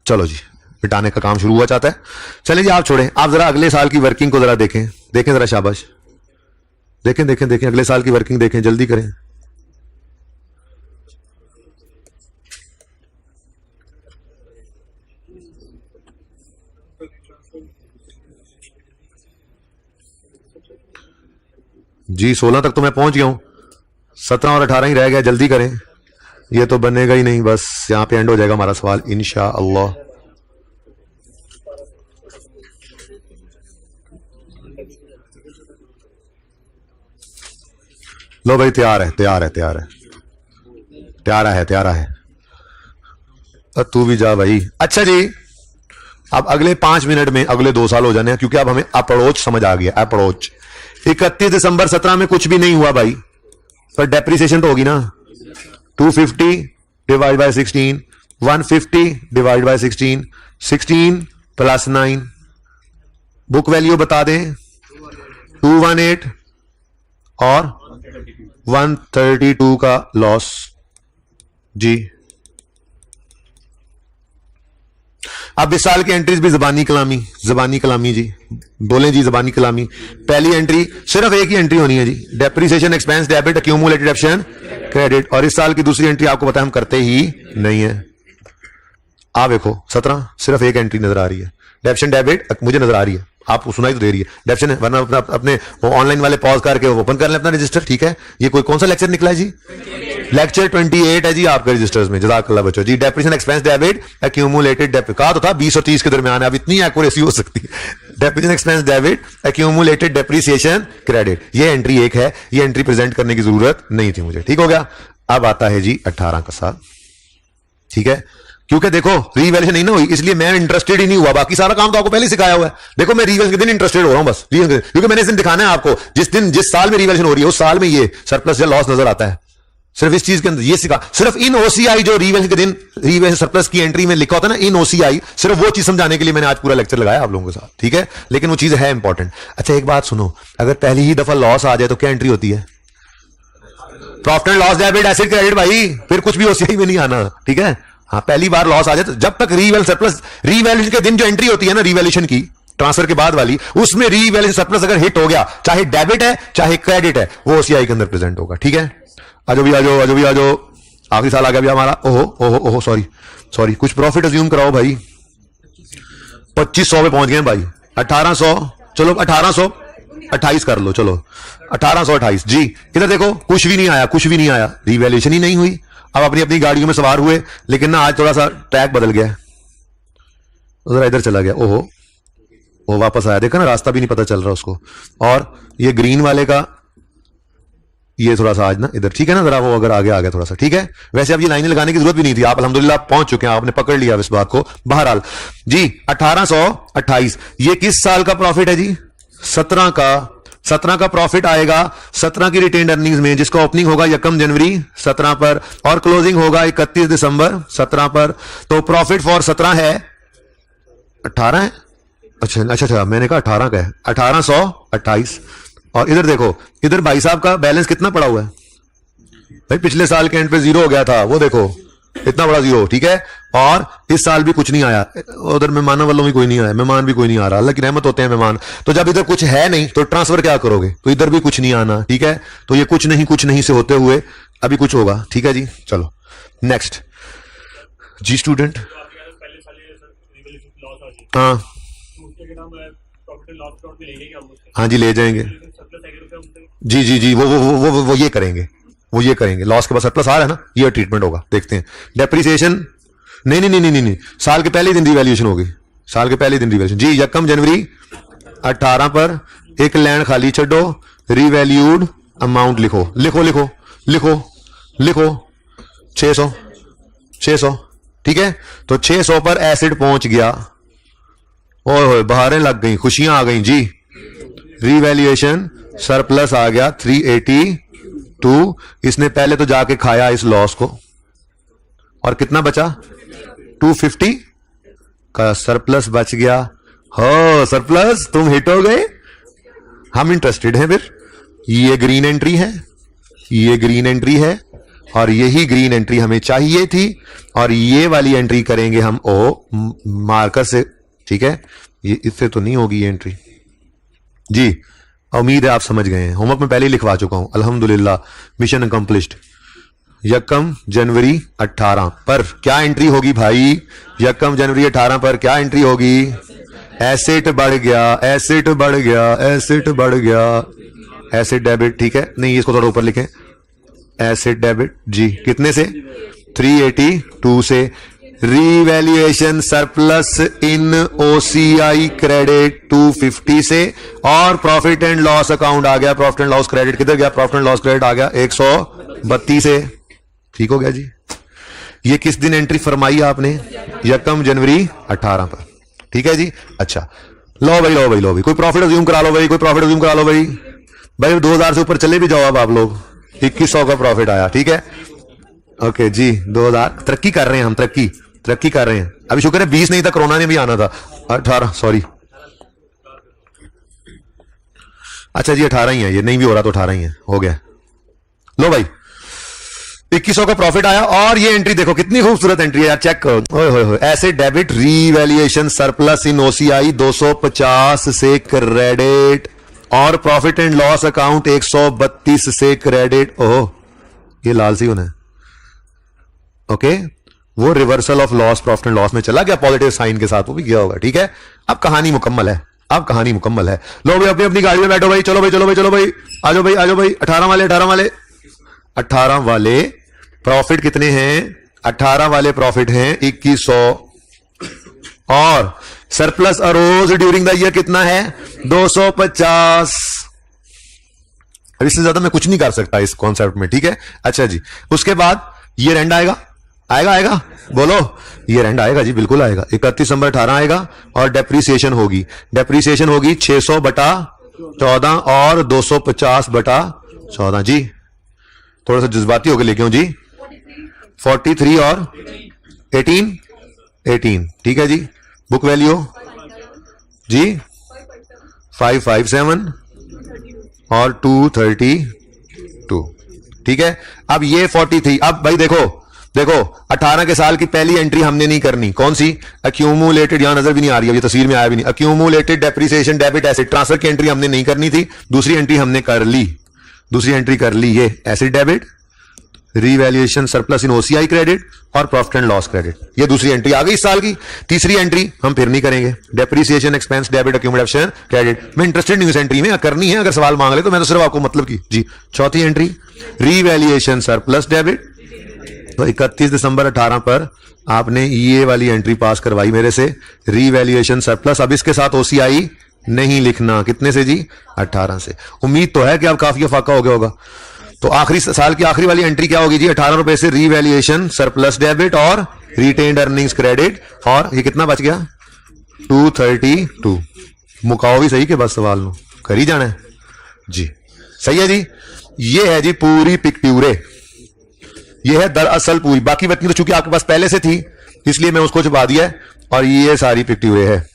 चलो जी, मिटाने का काम शुरू हुआ चाहता है। चलिए जी आप छोड़ें, आप जरा अगले साल की वर्किंग को जरा देखें जरा, शाबाश, देखें अगले साल की वर्किंग देखें, जल्दी करें। जी 16 तक तो मैं पहुंच गया हूं, 17 और 18 ही रह गया, जल्दी करें, ये तो बनेगा ही नहीं, बस यहां पे एंड हो जाएगा हमारा सवाल इंशाअल्लाह। लो भाई, तैयार है, तैयार है, तैयार है, तैयार है, तैयार है, तू भी जा भाई। अच्छा जी, अब अगले 5 मिनट में अगले 2 साल हो जाने हैं, क्योंकि अब हमें अप्रोच समझ आ गया। अप्रोच 31 दिसंबर 17 में कुछ भी नहीं हुआ भाई, पर डेप्रिसिएशन तो होगी ना। 250 divide by 16, 150 divide by 16, 16 plus 9, book value बता दें, 218 और 132 का लॉस जी। अब इस साल की एंट्रीज भी जबानी कलामी, जबानी कलामी जी, बोलें जी जबानी कलामी। पहली एंट्री सिर्फ एक ही एंट्री होनी है जी, depreciation expense debit accumulated option credit. और इस साल की दूसरी एंट्री आपको पता है हम करते ही नहीं है। आप देखो 17 सिर्फ एक एंट्री नजर आ रही है, डेप्शन डेबिट मुझे नजर आ रही है, आपको सुनाई तो दे रही है डेप्शन है, वरना अपने ऑनलाइन वाले पॉज करके ओपन कर लें अपना रजिस्टर, ठीक है। ये कोई कौन सा लेक्चर निकला है जी? लेक्चर 28 है जी आपके रजिस्टर्स में, जज़ाकल्लाह बच्चों जी। Depreciation expense debit accumulated debit, कहा तो था 20 और 30 के दरमियान, अब इतनी एक्यूरेसी हो सकती है। Depreciation expense debit accumulated depreciation credit, ये एंट्री एक है, ये एंट्री प्रेजेंट करने की जरूरत नहीं थी मुझे, ठीक हो गया। अब आता है जी 18 का साल, ठीक है, क्योंकि देखो रीवैल्यूएशन नहीं ना हुई, इसलिए मैं इंटरेस्टेड ही नहीं हुआ, बाकी सारा काम तो आपको पहले सिखाया हुआ है। देखो मैं रीवैल्यूएशन के दिन इंटरेस्टेड हो रहा हूं बस, क्योंकि मैंने इस दिन दिखाना है आपको, जिस साल में रीवैल्यूएशन हो रही है उस साल में ये सरप्लस या लॉस नजर आता है, सिर्फ इस चीज के अंदर ये सिखा। सिर्फ इन ओसीआई जो रीवैल्यूएशन के दिन रीवैल्यूएशन सरप्लस की एंट्री में लिखा होता है ना, इन ओसीआई, सिर्फ वो चीज समझाने के लिए मैंने आज पूरा लेक्चर लगाया आप लोगों के साथ, ठीक है, लेकिन वो चीज है इंपॉर्टेंट। अच्छा एक बात सुनो, अगर पहली ही दफा लॉस आ जाए तो क्या एंट्री होती है? Profit and loss debit asset credit भाई, फिर कुछ भी ओसीआई में नहीं आना, ठीक है। हाँ पहली बार लॉस आ जाए तो जब तक रीवैल्यूएशन सरप्लस, रीवैल्यूएशन के दिन जो एंट्री होती है ना रीवैल्यूएशन की, ट्रांसफर के बाद वाली, उसमें रीवैल्यूएशन सरप्लस अगर हिट हो गया, चाहे डेबिट है चाहे क्रेडिट है, वो ओसीआई के अंदर प्रेजेंट होगा, ठीक है। आजो भी आजो, आजो भी आजो, आखिरी साल आ गया भी हमारा। ओहो ओहो ओहो, सॉरी सॉरी, कुछ प्रॉफिट अज्यूम कराओ भाई। 2500 पे पहुंच गए भाई, 1800, चलो 1828 कर लो, चलो 1828 जी। इधर देखो कुछ भी नहीं आया, कुछ भी नहीं आया, रीवैल्यूएशन ही नहीं हुई। अब अपनी अपनी गाड़ियों में सवार हुए, लेकिन ना आज थोड़ा सा ट्रैक बदल गया, उधर इधर चला गया, ओहो वो वापस आया, देखा ना रास्ता भी नहीं पता चल रहा उसको। और ये ग्रीन वाले का ये थोड़ा सा आज ना इधर, ठीक है ना, जरा वो अगर आगे आ गया थोड़ा सा, ठीक है। वैसे अब ये लाइनें लगाने की जरूरत भी नहीं थी, आप अल्हम्दुलिल्लाह पहुंच चुके हैं, आपने पकड़ लिया इस बात को। बहरहाल जी 1828 ये किस साल का प्रॉफिट है जी? 17 का। 17 का प्रॉफिट आएगा 17 की रिटेन्ड अर्निंग्स में, जिसका ओपनिंग होगा 1 जनवरी 17 पर और क्लोजिंग होगा 31 दिसंबर 17 पर। तो प्रॉफिट फॉर 17 है 18 है, अच्छा अच्छा अच्छा, मैंने कहा 18 का है, 1828। और इधर देखो, इधर भाई साहब का बैलेंस कितना पड़ा हुआ है भाई, पिछले साल के एंड पे 0 हो गया था, वो देखो इतना बड़ा 0, ठीक है। और इस साल भी कुछ नहीं आया, उधर मेहमानों वालों भी कोई नहीं आया, मेहमान भी कोई नहीं आ रहा, अल्लाह की रहमत होते हैं मेहमान। तो जब इधर कुछ है नहीं तो ट्रांसफर क्या करोगे, तो इधर भी कुछ नहीं आना, ठीक है। तो ये कुछ नहीं से होते हुए अभी कुछ होगा, ठीक है जी। चलो नेक्स्ट जी स्टूडेंट। हाँ हाँ जी ले जाएंगे जी जी जी, वो ये करेंगे, वो ये करेंगे। लॉस के बाद सरप्लस आ रहा है ना, ये ट्रीटमेंट होगा, देखते हैं। डेप्रिसिएशन नहीं नहीं नहीं नहीं नहीं, साल के पहले दिन रिवैल्यूएशन होगी, साल के पहले दिन रिवैल्यूएशन जी। 1 जनवरी 18 पर एक लैंड खाली छो, रिवैल्यूड अमाउंट लिखो लिखो लिखो लिखो लिखो 600, ठीक है। तो 600 पर एसिड पहुंच गया, ओए बहारें लग गई, खुशियां आ गई जी। रिवैल्यूएशन सरप्लस आ गया 382, इसने पहले तो जाके खाया इस लॉस को, और कितना बचा 250 का सरप्लस बच गया। हो सरप्लस, तुम हिट हो गए, हम इंटरेस्टेड हैं फिर। ये ग्रीन एंट्री है, ये ग्रीन एंट्री है, और यही ग्रीन एंट्री हमें चाहिए थी, और ये वाली एंट्री करेंगे हम ओ मार्कर से, ठीक है। ये इससे तो नहीं होगी ये एंट्री जी, उम्मीद है आप समझ गए हैं, होमवर्क में पहले ही लिखवा चुका हूं, अल्हम्दुलिल्लाह मिशन अकम्प्लिश्ड। 1 जनवरी 18 पर क्या एंट्री होगी भाई? 1 जनवरी 18 पर क्या एंट्री होगी? एसेट बढ़ गया, एसेट बढ़ गया, एसेट बढ़ गया, एसिड डेबिट, ठीक है, नहीं इसको थोड़ा ऊपर लिखें, एसिड डेबिट जी कितने से, 382 से, revaluation surplus in OCI credit 250 से, और प्रॉफिट एंड लॉस अकाउंट आ गया, प्रॉफिट एंड लॉस क्रेडिट किधर गया, प्रॉफिट एंड लॉस क्रेडिट आ गया 132 से। ठीक हो गया जी। ये किस दिन एंट्री फरमाई आपने, यकम जनवरी 18 पर, ठीक है जी। अच्छा लो भाई, लो भाई, लो भाई, कोई प्रॉफिट अज्यूम करा लो भाई, कोई प्रॉफिट अज्यूम करा लो भाई। भाई 2000 से ऊपर चले भी जाओ अब आप लोग, 2100 का प्रॉफिट आया, ठीक है, ओके जी। 2000 तरक्की कर रहे हैं हम, तरक्की कर रहे हैं। अभी शुक्र है 20 नहीं था, कोरोना ने भी आना था, 18 सॉरी, अच्छा जी 18 ही है, ये नहीं भी हो रहा तो 18 ही है, हो गया। लो भाई 2100 का प्रॉफिट आया, और ये एंट्री देखो कितनी खूबसूरत एंट्री है यार, चेक करो। ऐसे debit revaluation surplus in OCI 250 से क्रेडिट, और प्रॉफिट एंड लॉस अकाउंट 132 से क्रेडिट। ओह ये लाल सी होना है, ओके, वो reversal of loss profit and loss में चला गया पॉजिटिव साइन के साथ, वो भी गया होगा, ठीक है। अब कहानी मुकम्मल है, अब कहानी मुकम्मल है। लो भाई अपनी अपनी गाड़ी में बैठो भाई, चलो भाई, चलो भाई, चलो भाई, आ जाओ भाई, आ जाओ भाई। 18 वाले 18 वाले प्रॉफिट कितने हैं, 18 वाले प्रॉफिट हैं 2100, और surplus arose during the year कितना है 250। अब इससे ज्यादा मैं कुछ नहीं कर सकता इस कॉन्सेप्ट में, ठीक है। अच्छा जी, उसके बाद ईयर एंड आएगा, आएगा बोलो, ईयर एंड आएगा जी, बिल्कुल आएगा, 31 दिसंबर 18 आएगा, और डेप्रीसिएशन होगी 600 बटा 14 और 250 बटा 14 जी। थोड़ा सा जज्बाती होकर लेके हूं जी, 43 और 18, ठीक है जी। बुक वैल्यू जी 557 और 232, ठीक है। अब ये 43, अब भाई देखो 18 के साल की पहली एंट्री हमने नहीं करनी, कौन सी, अक्यूमुलेटेड, यहां नजर भी नहीं आ रही है, ये तस्वीर में आया भी नहीं, accumulated depreciation debit acid transfer की एंट्री हमने नहीं करनी थी, दूसरी एंट्री हमने कर ली, ये acid debit, revaluation surplus in OCI credit, और प्रॉफिट एंड लॉस क्रेडिट, ये दूसरी एंट्री आ गई इस साल की। तीसरी एंट्री हम फिर नहीं करेंगे, depreciation expense debit accumulation credit. मैं इंटरेस्टेड नहीं हूं इस एंट्री में, करनी है अगर सवाल मांग ले तो मैं तो सिर्फ आपको मतलब की जी। चौथी एंट्री रीवैल्यूएशन सरप्लस डेबिट, तो 31 दिसंबर 18 पर आपने ये वाली एंट्री पास करवाई मेरे से, रीवैल्यूएशन सरप्लस। अब इसके साथ ओसीआई नहीं लिखना, कितने से जी 18 से। उम्मीद तो है कि अब काफी अफाका हो गया होगा। तो आखिरी साल की आखिरी वाली एंट्री क्या होगी जी, 18 रुपए से रीवैल्यूएशन सरप्लस डेबिट और रिटेन्ड अर्निंग्स क्रेडिट, और ये कितना बच गया 232। मुकाओ भी सही के बस सवाल नो कर ही जाना है जी, सही है जी। ये है जी पूरी पिक्ट्यूरे, ये है दरअसल पूरी, बाकी बत्ती तो चूंकि आपके पास पहले से थी इसलिए मैं उसको छुपा दिया है, और ये सारी पिक्ट्यूरे है।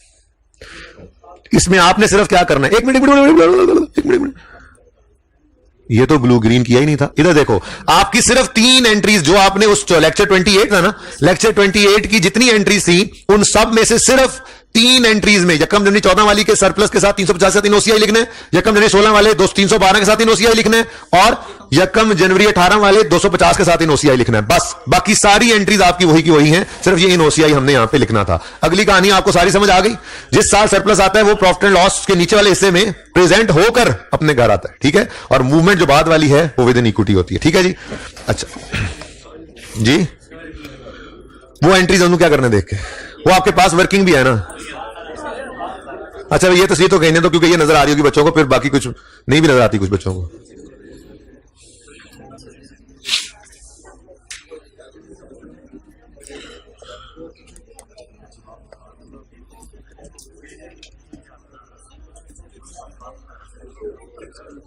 इसमें आपने सिर्फ क्या करना है, एक मिनट, ये तो ब्लू ग्रीन किया ही नहीं था। इधर देखो, आपकी सिर्फ 3 एंट्रीज जो आपने उस लेक्चर 28 था ना, लेक्चर 28 की जितनी एंट्रीज थी उन सब में से सिर्फ 3 एंट्रीज में यकम जनवरी 14 वाली के सरप्लस के साथ 350 के साथ ओसीआई लिखने, यकम जनवरी 16 वाले 312 के साथ ओसीआई लिखने, और यकम जनवरी 18 वाले 250 के साथ ओसीआई लिखना है, बस। बाकी सारी एंट्रीज आपकी वही की वही हैं, सिर्फ ये ओसीआई हमने यहां पे लिखना था। अगली कहानी आपको सारी समझ आ गई। जिस साल सरप्लस आता है वो प्रॉफिट एंड लॉस के नीचे वाले हिस्से में प्रेजेंट होकर अपने घर आता है, ठीक है, और मूवमेंट जो बाद वाली है वो विद इन इक्विटी होती है, ठीक है जी। अच्छा जी, वो एंट्रीज हम क्या करने देख के, वो आपके पास वर्किंग भी है ना। अच्छा ये तस्वीर तो कहने दो, क्योंकि ये नजर आ रही होगी बच्चों को, फिर बाकी कुछ नहीं भी नजर आती कुछ बच्चों को।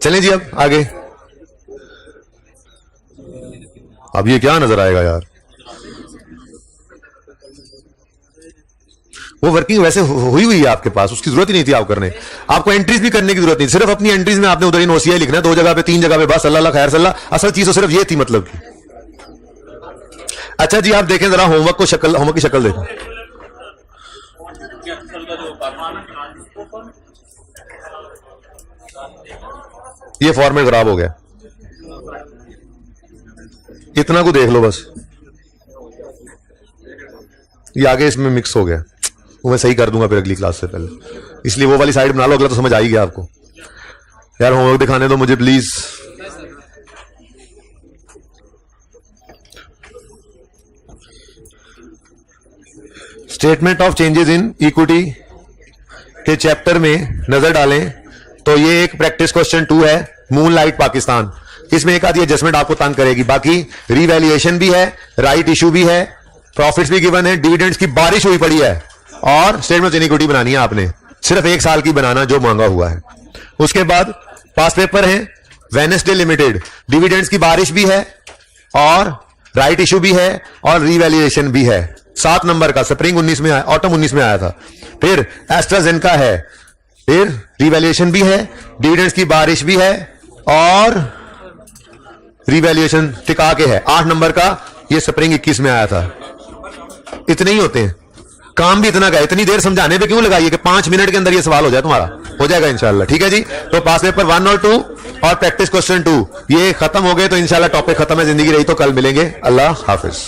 चलें जी अब आगे। अब ये क्या नजर आएगा यार, वो वर्किंग वैसे हुई हुई है आपके पास, उसकी जरूरत ही नहीं थी आप करने, आपको एंट्रीज भी करने की जरूरत नहीं, सिर्फ अपनी एंट्रीज में आपने उधर इन ओसीआई लिखना है, 2 जगह पे 3 जगह पे, बस अल्लाह खैर सल्लाह। असल चीज तो सिर्फ ये थी मतलब की। अच्छा जी आप देखें जरा होमवर्क को, शक्ल होमवर्क की शक्ल देखें। ये फॉर्मेट खराब हो गया, इतना को देख लो बस, ये आगे इसमें मिक्स हो गया, वो मैं सही कर दूंगा फिर अगली क्लास से पहले, इसलिए वो वाली साइड बना लो, अगला तो समझ आ ही गया आपको। यार होमवर्क दिखाने दो मुझे please. Statement of changes in equity के चैप्टर में नजर डालें तो ये एक प्रैक्टिस क्वेश्चन 2 है, मूनलाइट पाकिस्तान। इसमें एक आधी एडजस्टमेंट आपको तंग करेगी, बाकी रीवैल्यूएशन भी है, राइट इशू भी है, प्रॉफिट्स भी गिवन है, डिविडेंड्स की बारिश हुई पड़ी है, और स्टेटमेंट ऑफ इक्विटी बनानी है आपने, सिर्फ 1 साल की बनाना जो मांगा हुआ है। उसके बाद पास पेपर है वेडनेसडे लिमिटेड, डिविडेंड्स की बारिश भी है और राइट इशू भी है और रीवैल्यूएशन भी है। 7 नंबर का, स्प्रिंग 19 में आया, ऑटम 19 में आया था। फिर एस्ट्राजेनेका है, फिर रीवैल्यूएशन भी है, डिविडेंड्स की बारिश भी है और रीवैल्यूएशन टिका के है। 8 नंबर का ये स्प्रिंग 21 में आया था। इतने ही होते हैं, काम भी इतना का। इतनी देर समझाने पे क्यों लगाइए कि 5 मिनट के अंदर ये सवाल हो जाए तुम्हारा, हो जाएगा इंशाल्लाह। ठीक है जी, तो पास पेपर 1 और 2 और प्रैक्टिस क्वेश्चन 2 ये खत्म हो गए तो इंशाल्लाह टॉपिक खत्म है, जिंदगी रही तो कल मिलेंगे। अल्लाह हाफिज।